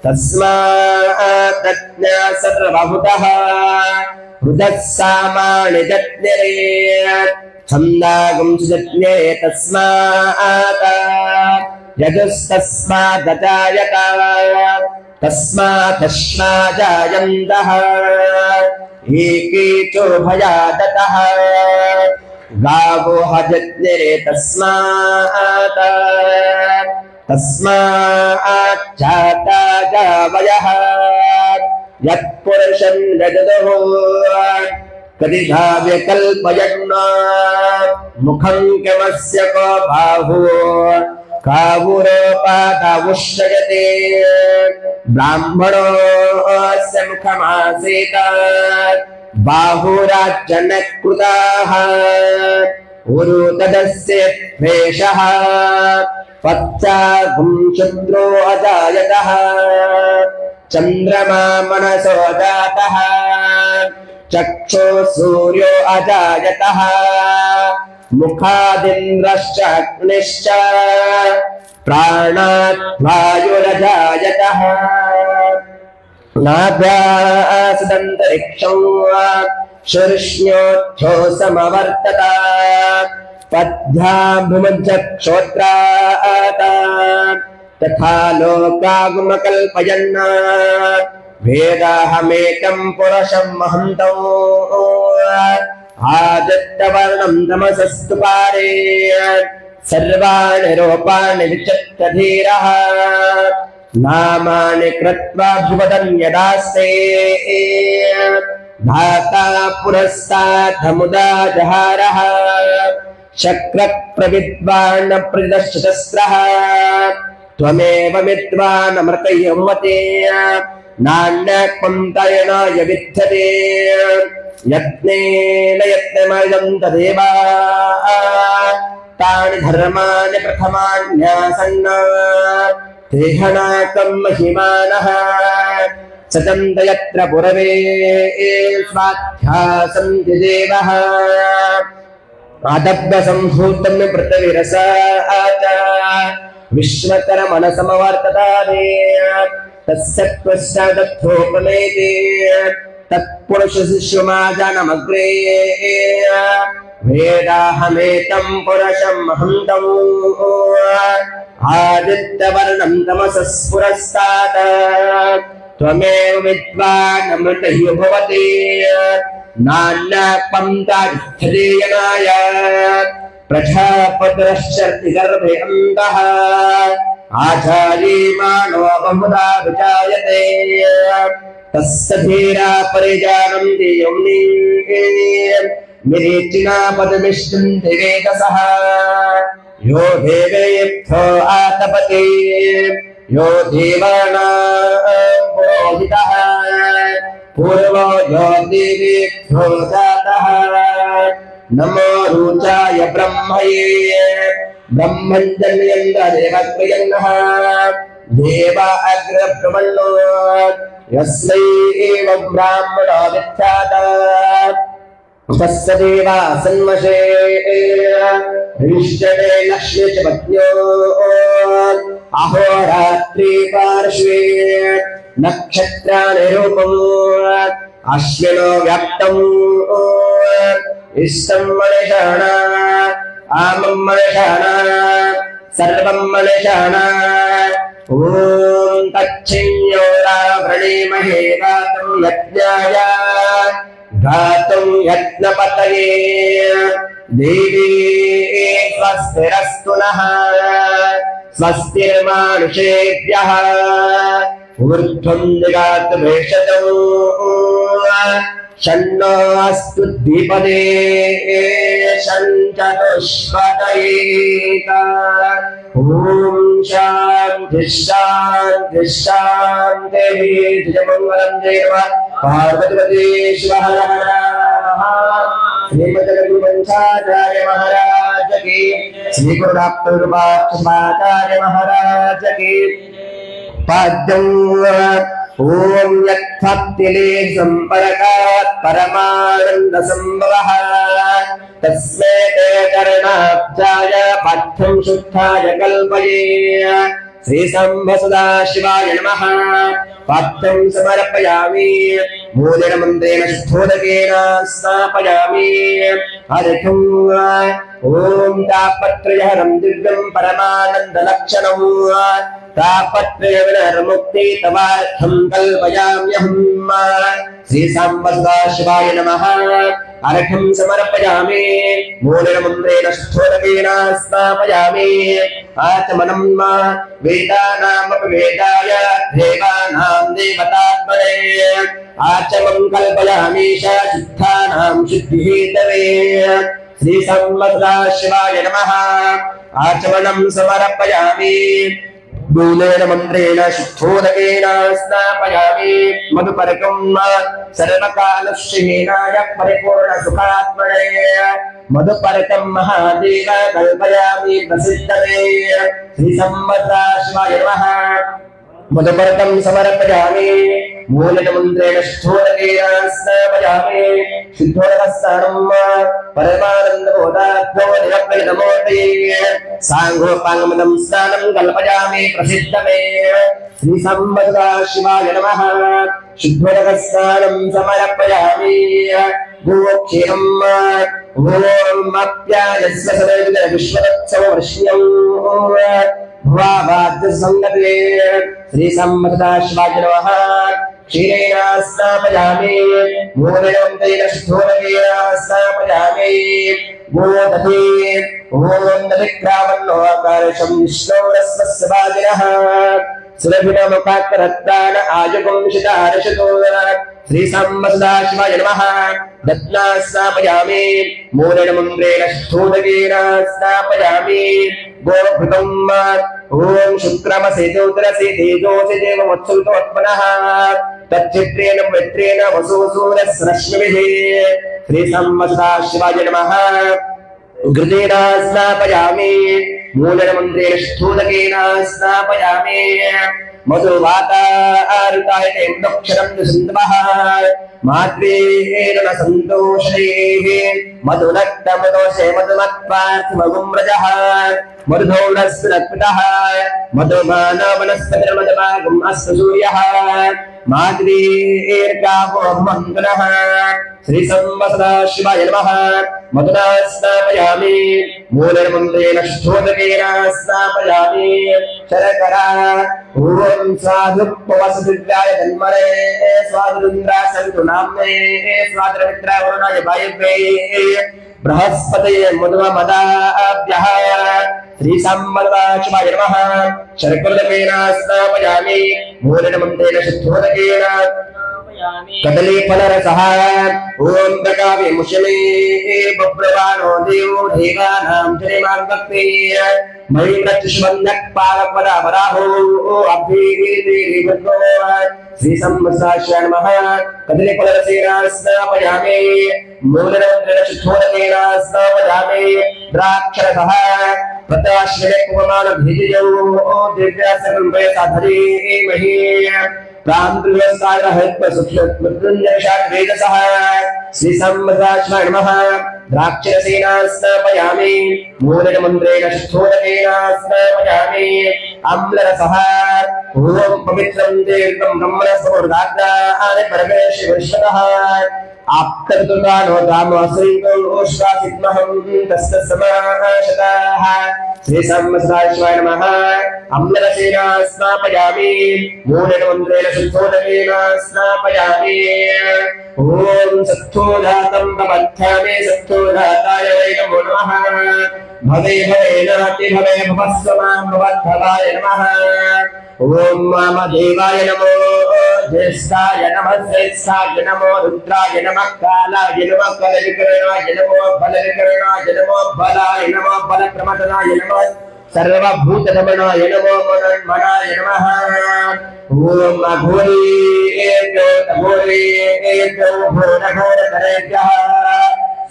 तस्मात् तज्ञा सर्वभूतः हृदः सामानि जज्ञरे छन्दागं सुजज्ञे तस्मात् यजुस्तस्मादजायत तस्मादश्मा जायन्तः एके चोभयादतः गावो हजज्ञरे तस्मात् तस्माच्चाता गावयः यत्पुरुषं यजदुः कदिधा व्यकल्पयन् मुखं किमस्य को बाहु कावुरोपादावुष्यते ब्राह्मणोऽस्य मुखमासीत् बाहुराजनकृताः उरु तदस्य द्वेषः पच्चागुं शूद्रो अजायतः चन्द्रमा मनसो जातः चक्षो सूर्यो अजायतः मुखादिन्द्रश्च अग्निश्च प्राणात् वायुरजायतः नाभ्यासदन्तरिक्षं शीर्ष्ण्योच्छ्वासमवर्तत पद्भ्यामुमज्जक्षोत्रात् तथा लोकागुमकल्पयन् वेदाहमेकं पुरुषं महन्तौ आदित्यवर्णं तमसस्तु पारे सर्वाणि रूपाणि विचित्य धीरः नामानि कृत्वा भुवदन् यदास्ते धाता पुरस्ताद्धमुदा जहारः शक्रप्रविद्वान् प्रदशस्त्रः त्वमेव विद्वान् अमृतयमते नान्यक्पन्तयनाय विद्यते यत्नेन यत्नमयं तदेव तानि धर्माणि प्रथमान्यासन् तेहनाकं महिमानः सचन्त यत्र पुरवे स्वाध्यासं देवः आदभ्यसम्भूतं पृथ्वीरसाच विश्वकर्मणसमवर्ततादे तस्य त्वष्टादत्थोपमेते तत्पुरुषशिष्यमाजानमग्रे वेदाहमेतं पुरुषं महन्तम् आदित्यवर्णं तमसः पुरस्तात् त्वमेव विद्वान् अमृतयो भवति नान्यक्पन्तादित्यदेयनाय प्रजापतिश्चर्ति गर्भे अन्तः आचार्यमाणो बहुधा विजायते तस्य धीरा परिजानन्ति यौनि विरेचिना पदमिष्टन्ति वेदसः यो देवेभ्यो आतपते यो देवानां पुरोहितः पूर्वो यो देवेभ्यो जातः नमो रुचाय ब्रह्मये ब्रह्मञ्जन्यन्द्रदेवत्वयन्नः देवा अग्रब्रह्मणो यस्मै एवं ब्राह्मणो विख्याता तस्य देवा सन्मषे ऋष्यते लक्ष्मी च पत्न्यो अहोरात्रि पार्श्वे नक्षत्राणि रूपम् अश्विनो व्याप्तम् इष्टं मनिषाणा आमं मनिषाणा सर्वं मनिषाणा ॐ तच्छिन्योरावृणीमहे गातुं यज्ञाय गातुं यज्ञपतये देवी स्वस्तिरस्तु नः स्वस्तिर्मानुषेभ्यः ऊर्ध्वं जगातु भेषजौ शन्नो अस्तु द्विपदे शञ्चतुष्पदयेत ॐ शान्ति शान्ति शान्तिः जयमङ्गलं जय पार्वती शिवः श्रीमद्गुरुवंशाचार्य महाराज की श्री गुरुराप्तुर्वाचार्य महाराज की पाद्यं ओम यत्भक्तिले संपर्कात् परमानंद संभवः तस्मै ते करणाब्जाय पाठ्यं शुद्धाय कल्पये श्री शंभ सदाशिवाय नमः पाठ्यं समर्पयामि मूलेन मन्त्रेण शुद्धोदकेन स्थापयामि अर्घ्यं ओम तापत्रयहरं दिव्यं परमानन्दलक्षणं तापत्रयविनर्मुक्ति तवार्थं कल्पयाम्यहम् श्री शंभ सदाशिवाय नमः अर्घ्यं समर्पयामि मूलेन मन्त्रेण शुद्धोदकेन स्थापयामि आचमनं वेदानामपि वेदाय देवानां देवतात्मने आचमं कल्पयामि शुद्धानां शुद्धिहेतवे श्री शंभ सदाशिवाय नमः आचमनं समर्पयामि मूलेन मन्त्रेण शुद्धोदकेन स्नापयामि मधुपर्कं सर्वकालश्रीनाय परिपूर्णसुखात्मने मधुपर्कं महादेव कल्पयामि प्रसिद्धवे श्री शंभ सदाशिवाय नमः मधुपर्कं समर्पयामि मूलेन मन्त्रेण शुद्धोदकेन स्नापयामि शुद्धोदकस्नानं परमानन्दबोधात्मो निरप्यनमोदये साङ्गोपाङ्गमदं स्नानं कल्पयामि प्रसिद्धमे श्री शंभ सदाशिवाय नमः शुद्धोदकस्नानं समर्पयामि गोक्षीरम् ॐ अप्यायस्व सदैव विश्वोत्सववर्ष्ण्यं भवावाद्यसंगते श्री शंभ सदाशिवाय नमः क्षीरेण स्नापयामि मूलेन मन्त्रेण शुद्धोदकेन स्नापयामि गोदधे ॐ दधिक्रामन्नोऽकार्षं विष्णोरस्वस्य वाजिनः सुरभिनमुखात्तरत्तान आयुगुंशितार्षतो श्री शंभ सदाशिवाय नमः दत्ना स्नापयामि मूलेन मन्त्रेण शुद्धोदकेन स्नापयामि गोघृतं ॐ शुक्रमसि ज्योतिरसि तेजोसि देवमुत्सुतोत्मनः तच्चित्रेण पवित्रेण वसुसूरस्रश्मिभिः श्री शंभ सदाशिवाय नमः घृतेन स्नापयामि मूलेन मन्त्रेण शुद्धोदकेन स्नापयामि मधुवातारुताय दक्षिणं दुसन्दवः मात्रेण न सन्तोषेः मधुनक्तमदोषे मधुमत्पार्थमगुम्रजः मधुधौरस्फुरत्पितः मधुमानवनस्पतिर्मधुमागुम् अस्तु सूर्यः माद्रीर्गावो मन्दनः श्री शंभ सदाशिवाय नमः मधुना स्नापयामि मूलेन मन्त्रेण शुद्धोदकेन स्नापयामि शर्करा ॐ स्वादुपवसदिव्याय जन्मने स्वादुन्द्राय सवितुनाम्ने स्वादुमित्राय वरुणाय वायव्ये बृहस्पतये मधुमदाभ्यः श्री शंभ सदाशिवाय नमः शर्करोदकेन स्नापयामि मूलेन मन्त्रेण शुद्धोदकेन कदली फलरसः ॐ प्रकावे मुशले बभ्रवाणो देवो देवानां जयमार्गक्ते मयि प्रत्युष्मन्यः पावपदावराहो अभ्येदेवो श्री शंभ सदाशिवाय नमः कदली फलरसेन स्नापयामि मूलेन मन्त्रेण शुद्धोदकेन स्नापयामि द्राक्षरसः ॐ प्रताश्रमे कुमार भिजयो दिव्यासकल्पे साधरी मही प्रांतुलसारहत्व सुक्षुत्मृत्युंजयशाद्वेदसः श्री संवदाश्रय नमः द्राक्षरसेना स्नापयामि मूलमन्त्रेण स्थूलकेन स्नापयामि अम्लरसः ओम पवित्रं देवं ब्रह्मणस्वरूपाग्नानि परमेश्वरः आप्तर्तुकानो दामोऽस्रिंगोष्टासिद्महं तस्य समाशताः श्री संवत्सराय नमः अम्लरसेन स्नापयामि मूलमन्त्रेण स्थूलकेन स्नापयामि ओम सत्थोधातं प्रपथ्यामि सत्थोधाताय वै नमो नमः भवे भवे नाति भवे भवस्वमां भवद्भवाय नमः ओम वामदेवाय नमो ज्येष्ठाय नमः श्रेष्ठाय नमो रुद्राय नमः कालाय नमः कलविकरणाय नमो बलविकरणाय नमो बलाय नमो बलप्रमथनाय नमः सर्वभूतदमनाय नमो मनन्मनाय नमः ओम अघोरेभ्यो घोरघोरकरेभ्यः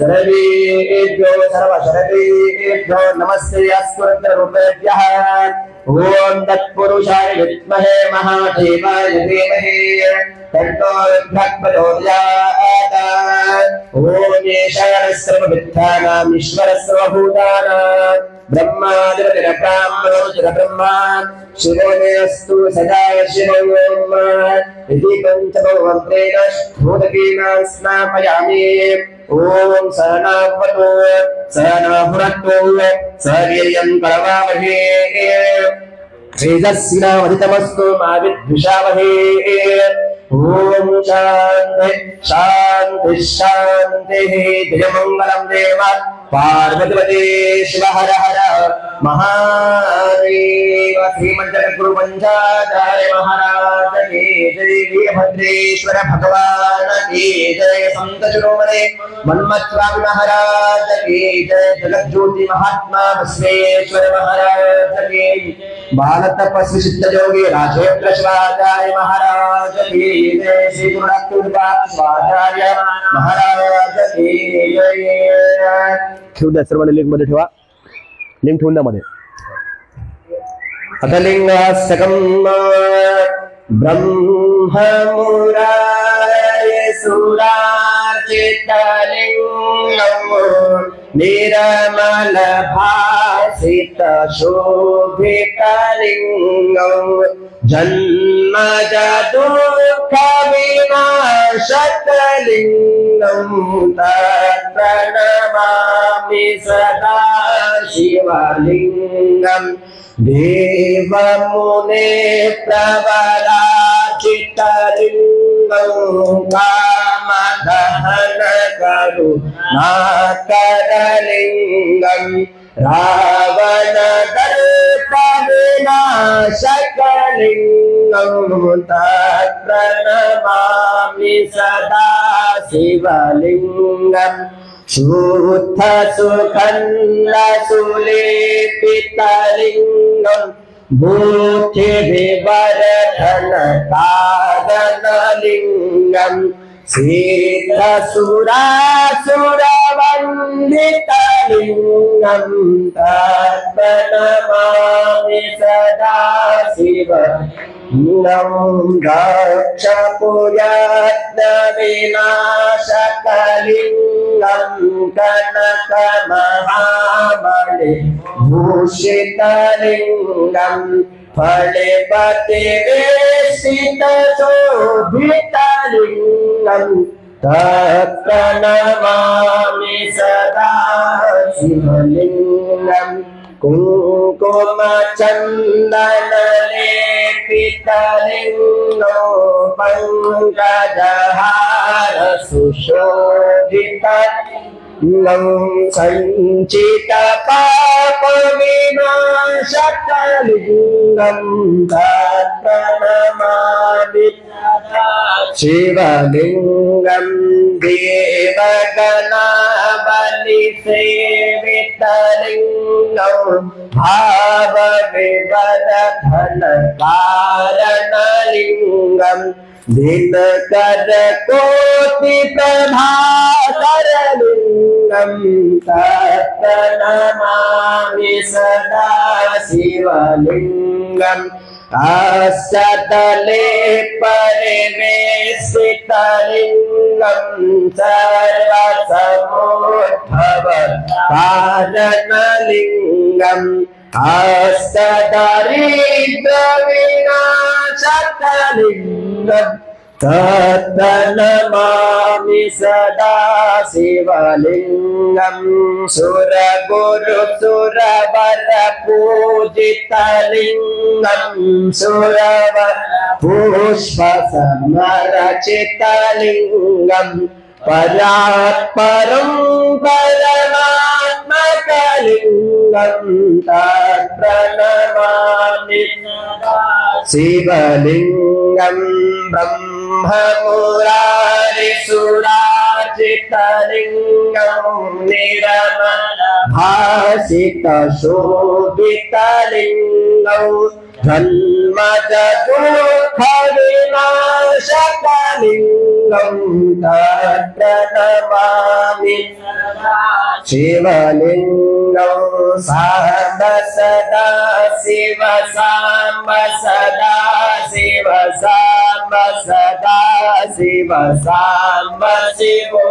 सर्वेभ्यो सर्वशरवेभ्यो नमस्ते अस्मद्रूपेभ्यः ओम तत्पुरुषाय विद्महे महादेवाय धीमहि तन्नो प्रचोदयात् ओम ईशानः सर्वविद्यानां ईश्वरः सर्वभूतानां ब्रह्मा शिवो मे अस्तु सदा शिवोम इति पंचममन्त्रेण स्थूलकेन स्नापयामि ओम सहनावतु सहनाभुनक्तु सहवीर्यं करवावहे तेजस्विनावधितमस्तु मा विद्विषावहे ओम शांति शांति शांतिः जयमंगलं देव पार्वतीपते शिव हर हर महादेव श्रीमद्जगद्गुरु पंचाचार्य महाराज की जय वीरभद्रेश्वर भगवान की जय संत शिरोमणि मन्मथस्वामी महाराज की जय जगज्योति महात्मा बसवेश्वर महाराज की बाल तपस्वी सिद्ध योगी राजेंद्र शिवाचार्य महाराज की जय श्री गुरुनाथाचार्य महाराज की जय ठेवून सर्वांनी लिंक मध्ये ठेवा लिंक ठेवून द्या मध्ये अथलिंगासकं ब्रह्ममुरारे सुरार्चितलिंगं निरमल भासित शोभितलिंगं जन्मज दुःख विनाशकलिंगं तत्प्रणमामि सदा शिवलिंगं देवमुने प्रवराचितलिंगं कामदहन करुणाकरलिंगं रावण दर्प विनाशकलिंगं तत्प्रणमामि सदा शिवलिंगं शुद्ध सुखन्न सुलेपितलिंगं बुद्धिविवर्धन कारणलिंगं सिद्धसुरासुरवन्दितलिंगं तत्प्रणमामि सदा शिवलिंगं रक्षपुयत्नविनाशकलिंगं कनकमहामणि भूषितलिंगं फलपतिवेशितशोभितलिंगं तत्प्रणमामि सदा शिवलिंगं कुङ्कुमचन्दनलेपितलिंगं पङ्कजहार सुशोभितलिंगं सञ्चितपापविनाशकलिंगं तत्प्रणमामि शिवलिंगं देवगणाबलिसेवितलिंगं भावविवर्धनकारणलिंगं दिनकर कोटि प्रभाकरलिंगं तत्नमामि सदा शिवलिंगम् अष्टदले परिवेशितलिंगं सर्वसमोद्भव कारणलिंगम् अष्टदरिद्रविनाशकलिंगम् तत्नमामि सदा शिवलिंगं सुरगुरु सुरवर पूजितलिंगं सुरवर पुष्प समरचितलिंगं परात्परं परमात्मकलिंगं तत्प्रणमामि शिवलिंगं ब्रह्ममुरारिसुरार्चितलिंगं निरमल भासितशोभितलिंगं जन्मजदुःखविनाशकलिंगं तत्प्रणमामि शिवलिंगं साम्ब सदा शिव साम्ब सदा शिव साम्ब सदा शिव साम्ब शिवो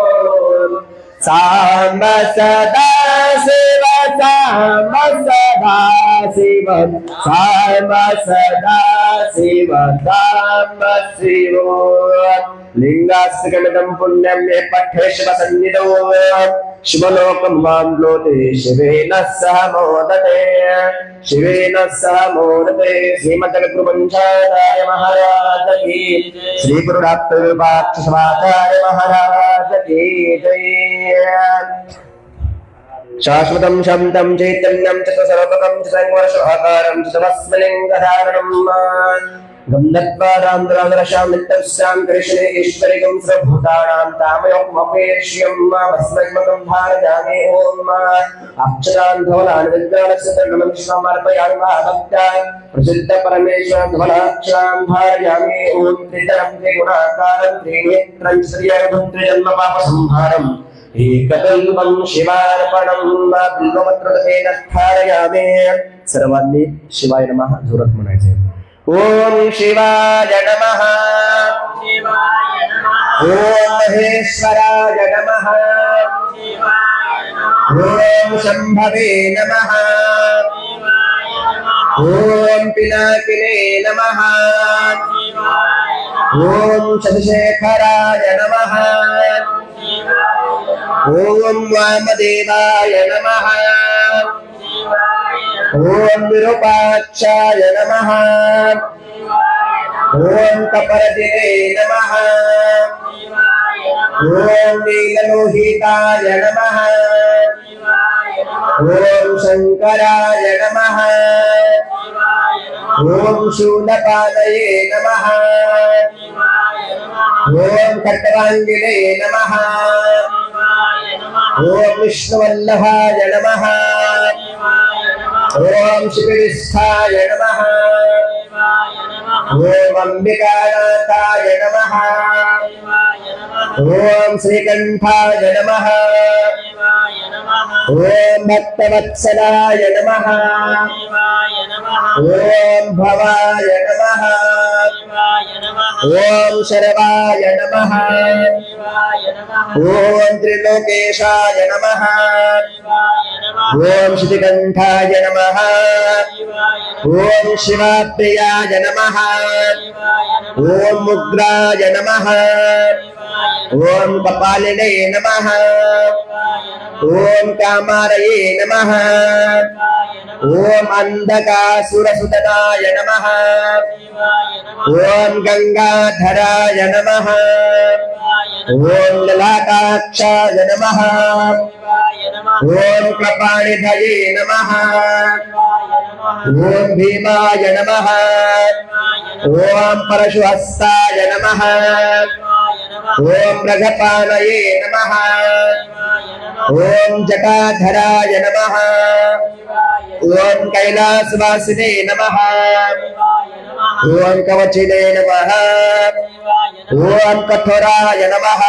साम्ब सदा शिव साम्ब सदा शिव साम्ब सदा शिव साम्ब शिवो लिंगास्त्रिगणितं पुण्यं ये पठ्ये शिवसन्निधौ शिवलोकं मां लोते शिवेन सह मोदते शिवेन सह मोदते श्रीमद्गुरुपञ्चाचार्य महाराज की श्री गुरुरात्रिपाक्षवाचार्य महाराज की जय शाश्वतं शब्दं चैतन्यं च सर्वगतं च संवर्षाकारं च तमस्मलिङ्गधारणं गन्धद्वारान्द्रान्द्रशामित्तस्यां कृष्णे ईश्वरिकं सर्वभूतानां तामयोक्मपेक्ष्यं भस्मग्मकं भारजामि ॐ अक्षरान् धवलान् विद्वानस्य तर्गमं शिवमर्पयामि भक्त्या प्रसिद्ध परमेश्वर धवलाक्षरान् भारयामि ॐ त्रितरं त्रिगुणाकारं त्रिनेत्रं श्रियं त्रिजन्म पापसंहारम् एकबिल्वं शिवार्पणं बिल्वपत्रतेन धारयामि सर्वांनी शिवाय नमः जोरात म्हणायचे ओम शिवाय नमः ओम महेश्वराय नमः ओम शंभवे नमः ओम पिनाकिने नमः ओम चंद्रशेखराय नमः ओम वामदेवाय नमः ओम विरूपाक्षाय नमः ओम कपरदिने नमः ओम नीललोहिताय नमः ओम शंकराय नमः ओम शूलपालये नमः ओम खट्टवांगिने नमः ओम विष्णुवल्लभाय नमः ओम शिवविष्ठाय नमः ओम अंबिकानाथाय नमः ओम श्रीकंठाय नमः ओम भक्तवत्सलाय नमः ओम भवाय नमः ओम शर्वाय नमः ओम त्रिलोकेशाय नमः ओम श्रीकंठाय नमः ओम शिवाप्रियाय नमः ओम मुद्राय नमः ओम कपालिने नमः ओम कामारये नमः ओम अंधकासुरसुतनाय नमः ओम गंगाधराय नमः ओम ललाटाक्षाय नमः ओम कृपाणिधये नमः ओम भीमाय नमः ओम परशुहस्ताय नमः ओम मृगपालये नमः ओम जटाधराय नमः ओम कैलासवासिने नमः ओम कवचिने नमः ओम कठोराय नमः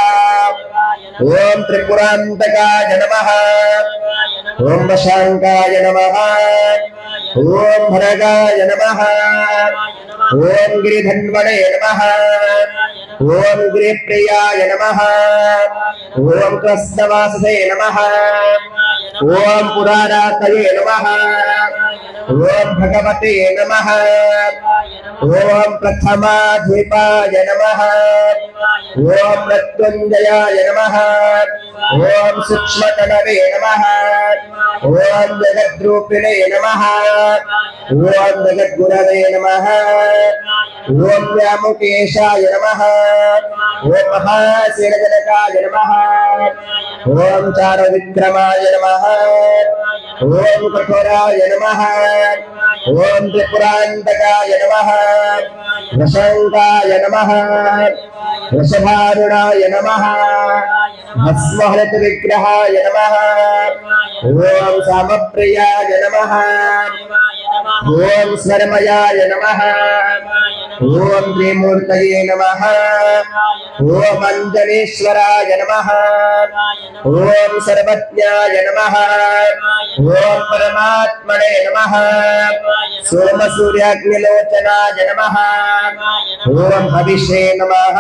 ओम त्रिपुरांतकाय नमः ओम वशांकाय नमः ओम भरगाय नमः ओम गिरिधन्वने नमः ओम गिरिप्रियाय नमः ओम कृष्णवाससे नमः ओम पुरारातये नमः ओम भगवते नमः ओम प्रथमाधिपाय नमः ओम मृत्युंजयाय नमः ओम सूक्ष्मतनवे नमः ओम जगद्रूपिणे नमः ओम जगद्गुरवे नमः ओम व्यामुकेशाय नमः ओम महासेनजनकाय नमः ओम चारुविक्रमाय नमः ओम कठोराय नमः ओम त्रिपुरांतकाय नमः वशंकाय नमः वृषभारुणाय नमः भस्महरत विग्रहाय नमः ओम सामप्रियाय नमः ओम स्वरमयाय नमः ओम त्रिमूर्तये नमः ओम अंजनेश्वराय नमः ओम सर्वज्ञाय नमः ओम परमात्मने नमः सोमसूर्याग्निलोचनाय नमः ओम हविषे नमः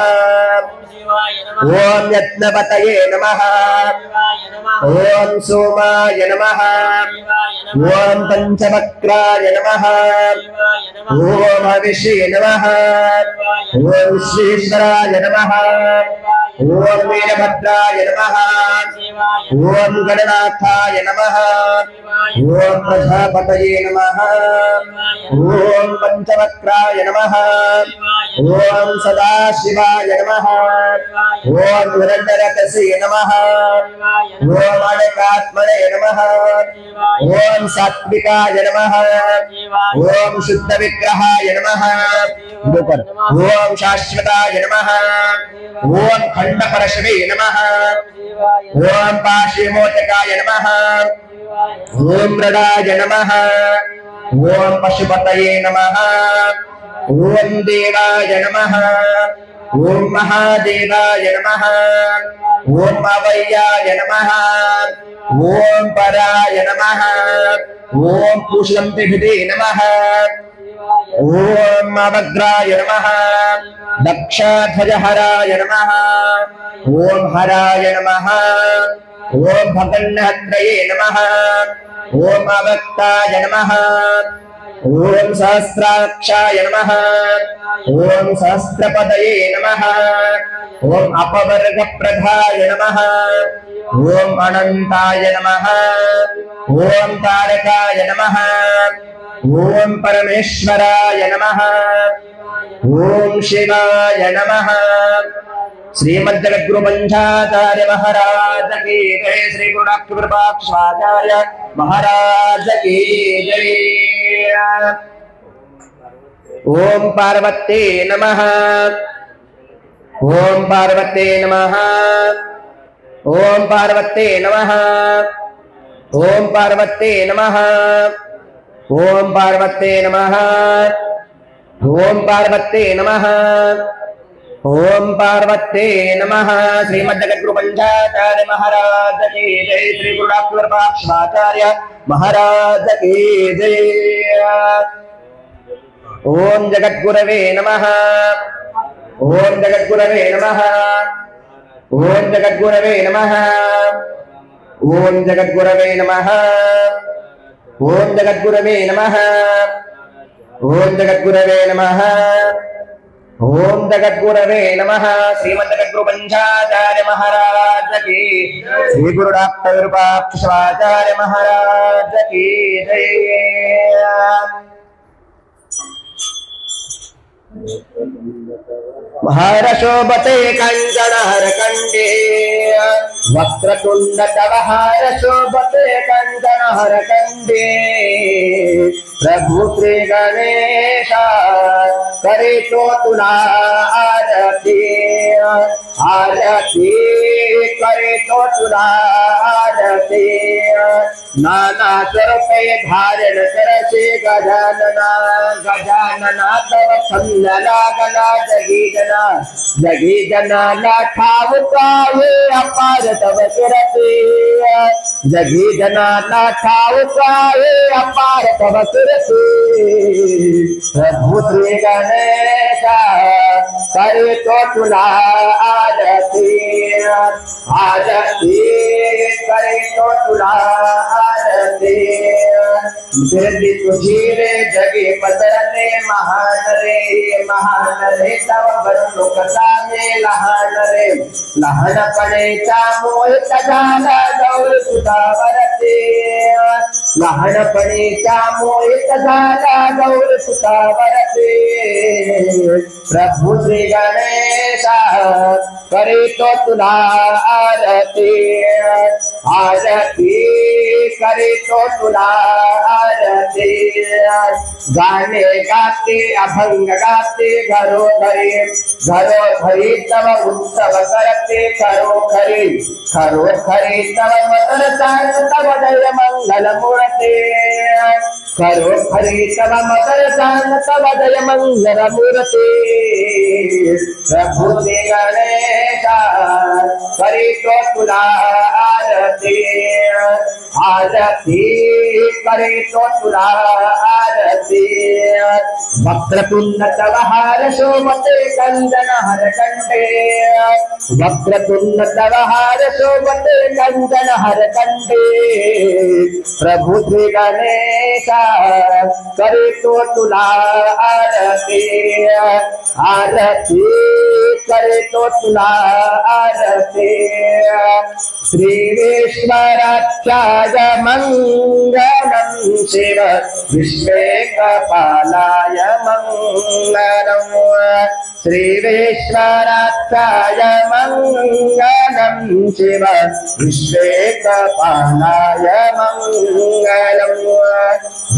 ओम यज्ञपतये नमः ओम सोमाय नमः ओम पंचवक्त्राय नमः ओम हविषे नमः ओम श्रीश्वराय नमः ओम वीरभद्राय नमः ओम गणनाथाय नमः ओम प्रजापतये नमः ओम पंचवक्त्राय नमः ओम सदाशिवाय नमः ओम निरंतरकसे नमः ओम अनकात्मने नमः ओम सात्विकाय नमः ओम शुद्ध विग्रहाय नमः ओम शाश्वताय नमः ओम खंड परशवे नमः ओम पाशीमोचकाय नमः ओम मृडाय नमः ओम पशुपतये नमः ओम देवाय नमः ओम महादेवाय नमः ओम अवय्याय नमः ओम पराय नमः ओम पुष्यन्तिभिदे नमः ओम अवग्राय नमः दक्षध्वजहराय नमः ओम हराय नमः ओम भगन्नहत्रये नमः ओम अवक्ताय नमः ओम सहस्राक्षाय नमः ओम सहस्रपदये नमः ओम अपवर्गप्रधाय नमः ओम अनंताय नमः ओम तारकाय नमः ओम परमेश्वराय नमः ओम शिवाय नमः। श्रीमद्जगद्गुरुपंचाचार्य महाराज की जय। श्री गुरुनाथकृपाचार्य महाराज की जय। ओम पार्वते नमः ओम पार्वते नमः ओम पार्वते नमः ओम पार्वते नमः ओम पार्वते नमः ओम पार्वते नमः ओम पार्वते नमः। श्रीमद्जगद्गुरुपंचाचार्य महाराज की जय। श्री गुरुनाथकृपाचार्य महाराज की जय। ओम जगद्गुरवे नमः ओम जगद्गुरवे नमः ओम जगद्गुरवे नमः ओम जगद्गुरवे नमः ओम जगद्गुरवे नमः ओम जगद्गुरवे नमः ओम जगद्गुरवे नमः। श्रीमद्जगद्गुरुपंचाचार्य महाराज की श्री गुरुनाथकृपाचार्य महाराज की जय। महारशोभते कंचनहर कंडे वक्रतुंड तव हारशोभते कंचनहर कंडे प्रभु श्री गणेश करे तो तुला आरती आरती करे तो तुला आरती नाना स्वरूपे धारण करसे गजानना गजानना तव छंद लागला जगी जना ना ठावता हे अपार तव कीर्ति जगी जना ना ठावता हे अपार तव कीर्ति प्रभु श्री गणेश करे तो तुला आरती आरती करे तो तुला आरती जगी तुझी रे जगे पतरने महान रे तव बरलो कसा में लहानपणेचा मोहित झाला गौर सुधा वरते लहानपणेचा मोहित झाला गौर सुधा वरते प्रभु श्री गणेश करे तो तुला आरती आरती करे तो तुला आरती गाणे गाते अभंग गाते घरोघरी तव उत्सव करते खरोखरी तव मतर सांग तव जय मंगल मूर्ते खरोखरी तव मकर सांग तव जय मंगल मूर्ते प्रभु श्री गणेश करे तो तुला आरती आरती करे तो तुला आरती वक्रतुंड तव हार शोभते कंदन हर कंठे वक्रतुंड तव हार शोभते कंदन हर कंठे प्रभु श्री गणेश करे तो तुला आरती आरती करे तो तुला आरती श्री विश्वराध्याय मंगलम शिव विश्वेकपालाय मंगलम श्री विश्वराध्याय मंगलम शिव विश्वेकपालाय मंगलम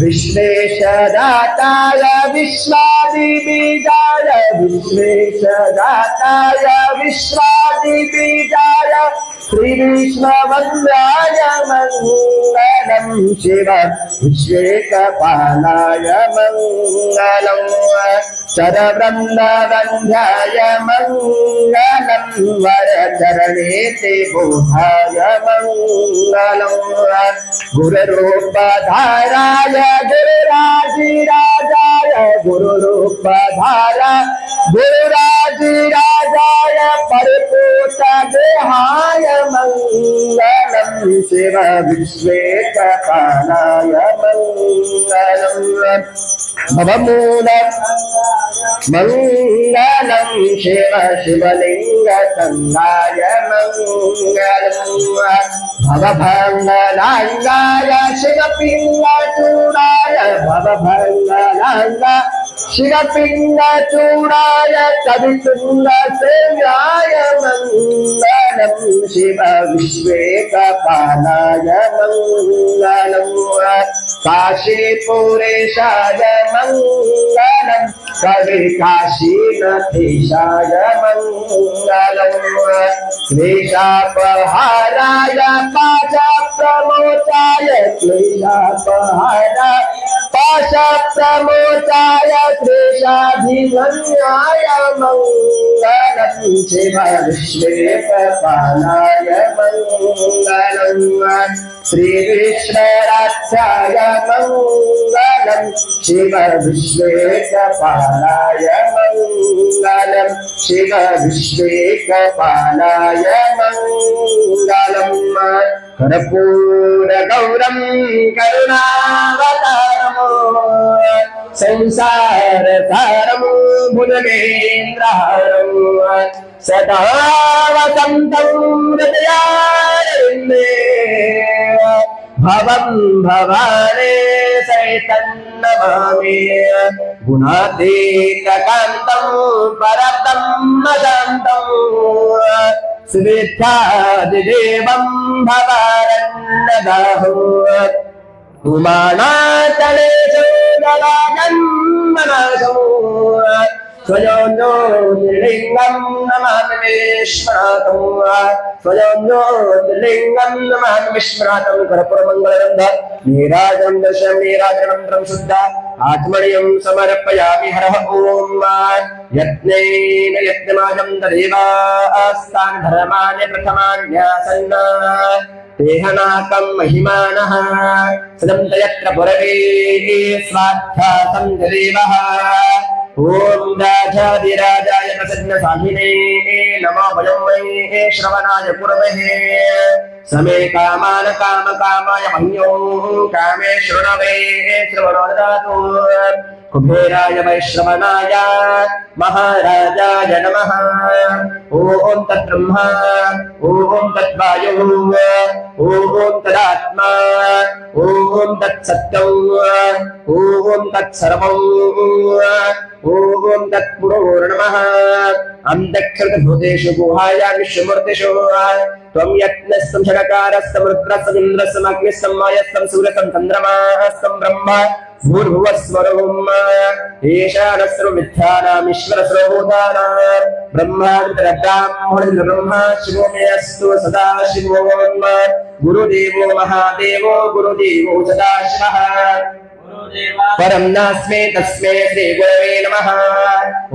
विश्वेशदाताय विश्वादिबीजाय विश्वेशदाताय विश्वादिबीजाय श्री विष्णुवन्द्याय मंगलम शिव विश्वेकपालाय मंगलम चरवृन्दवन्द्याय मंगलम वरचरणे ते बोधाय मंगलम गुरुरूपधाराय गुरुराजिराजाय गुरुरूपधाराय गुरुराजिराजाय परिपूत देहाय मंगलम शिव विश्वेकपालाय मंगलम भवमूल मंगलम शिव शिवलिंग संगाय मंगलम भवभंगनांगाय शिवपिंगचूडाय भवभंगनांगाय शिवपिंगचूडाय कवितुंगसेव्याय मंगलम शिव विश्वेकपालाय मंगलम काशीपुरेशाय मंगलम कवि काशीनाथेशाय मंगलम क्लेशापहाराय पाशप्रमोचाय क्लेशापहाराय पाशप्रमोचाय क्लेशाभिमन्याय मंगलम शिव विश्वेकपालाय मंगलम श्री विष्णुराध्याय मंगलम शिव विश्वेकपालाय मंगलम शिव विश्वेकपालाय मंगलम कर्पूर गौरम करुणावतारम संसार तारम भुजगेन्द्रहारम सदा वसन्तं हृदयारण्ये भवं भवाने सैतन्नमामि गुणातीतकान्तं परब्रह्मशान्तं सुविद्यादिदेवं भवारन्नदाहु उमानाचलेषु गलाजन्मनाशो स्वयोज्योतिर्लिङ्गं नमामि विश्वनाथं स्वयोज्योतिर्लिङ्गं नमामि विश्वनाथं कर्पूरमङ्गलगन्ध नीराजनं दर्शनं नीराजनमन्त्रं शुद्ध आत्मनियं समर्पयामि हरः ॐ यत्नेन यत्नमानं तदेवास्तान् धर्माणि प्रथमान्यासन् तेहनाकं महिमानः सदन्त यत्र पुरवे स्वाध्यासं देवः ओम राजाधिराजाय प्रसन्नसाहिने नमो वयं वै श्रवणाय कुर्महे समे कामान कामकामाय मह्यो कामे शृणवे श्रवणो ददातु कुबेराय वैश्रवणाय महाराजाय नमः ओम तद्ब्रह्मा ओम तद्वायुः ओम तदात्मा ओम तत्सत्यं ओम तत्सर्वं ओम तत्पुरुर्नमः अंधक्षरभूतेषु गुहाया विश्वमूर्तिषु त्वं यत्नस्तं षडकारस्तं रुद्रस्तं इन्द्रस्तं अग्निस्तं मायस्तं सूर्यस्तं चन्द्रमास्तं ब्रह्म भूर्भुवस्वरम् ईशानस्सर्वविद्यानामीश्वरसर्वभूतानां ब्रह्मा शिवो मे अस्तु सदा शिवो गुरुदेवो महादेवो गुरुदेवो सदाशिवः परं नास्मे तस्मै श्री गुरवे नमः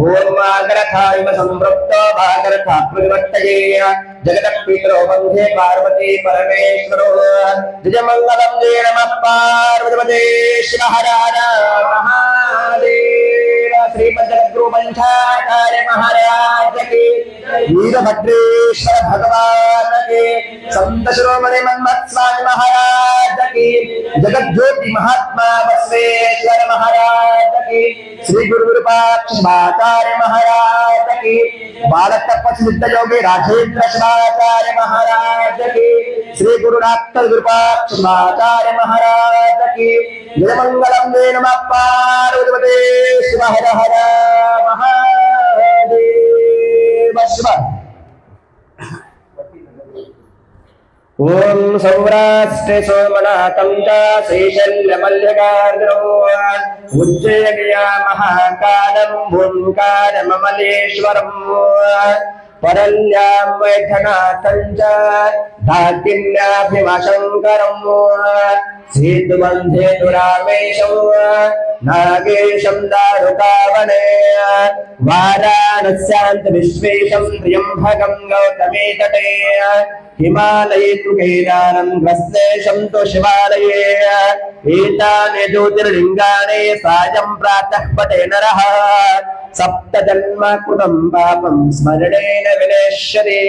ओम वागरथाइव संवृत्तो वागरथा प्रविवर्तये जगदपितरो वन्दे पार्वती परमेश्वरो जयमङ्गलं जय नमः पार्वतीपते शिव हर हर महादेव श्रीमद्गुरुपञ्चाचार्य महाराज की वीरभद्रेश्वर भगवान के संत शिरोमणि मन्मथ स्वामी महाराज की जगज्योति महात्मा बसवेश्वर महाराज की श्री गुरु विरूपाक्ष शिवाचार्य महाराज की बालक सिद्ध योगी राजेंद्र शिवाचार्य महाराज की श्री गुरु डॉक्टर विरूपाक्ष शिवाचार्य महाराज की जय मंगलम जय नमः पार्वतीपते शिव हर हर महादेव शिव ओम सौराष्ट्रे सोमनाथं च शैशल्यमल्लिकार्जुनो उज्जयिन्या महाकालं ओंकारममलेश्वरम् परल्यां वैद्यनाथं च धातिन्याभिमशङ्करम् सेतुबन्धे रामेशं नागेशं दारुकावने वाराणस्यान्त विश्वेशं त्र्यम्बकं गौतमे तटे हिमालये तु केदारं ग्रस्तेशं तु शिवालये एतानि ज्योतिर्लिङ्गानि सायं प्रातः पठे नरः सप्तजन्म कृतं पापं स्मरणेन विनश्यते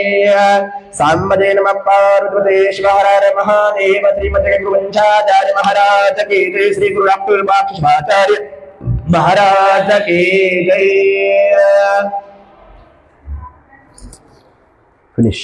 साम्बदे नमः पार्वतीपते शिव हर हर महादेव श्रीमते गुरुवंशाचार्य महाराज की जय श्री गुरु डॉक्टर विरूपाक्ष शिवाचार्य महाराज की जय फिनिश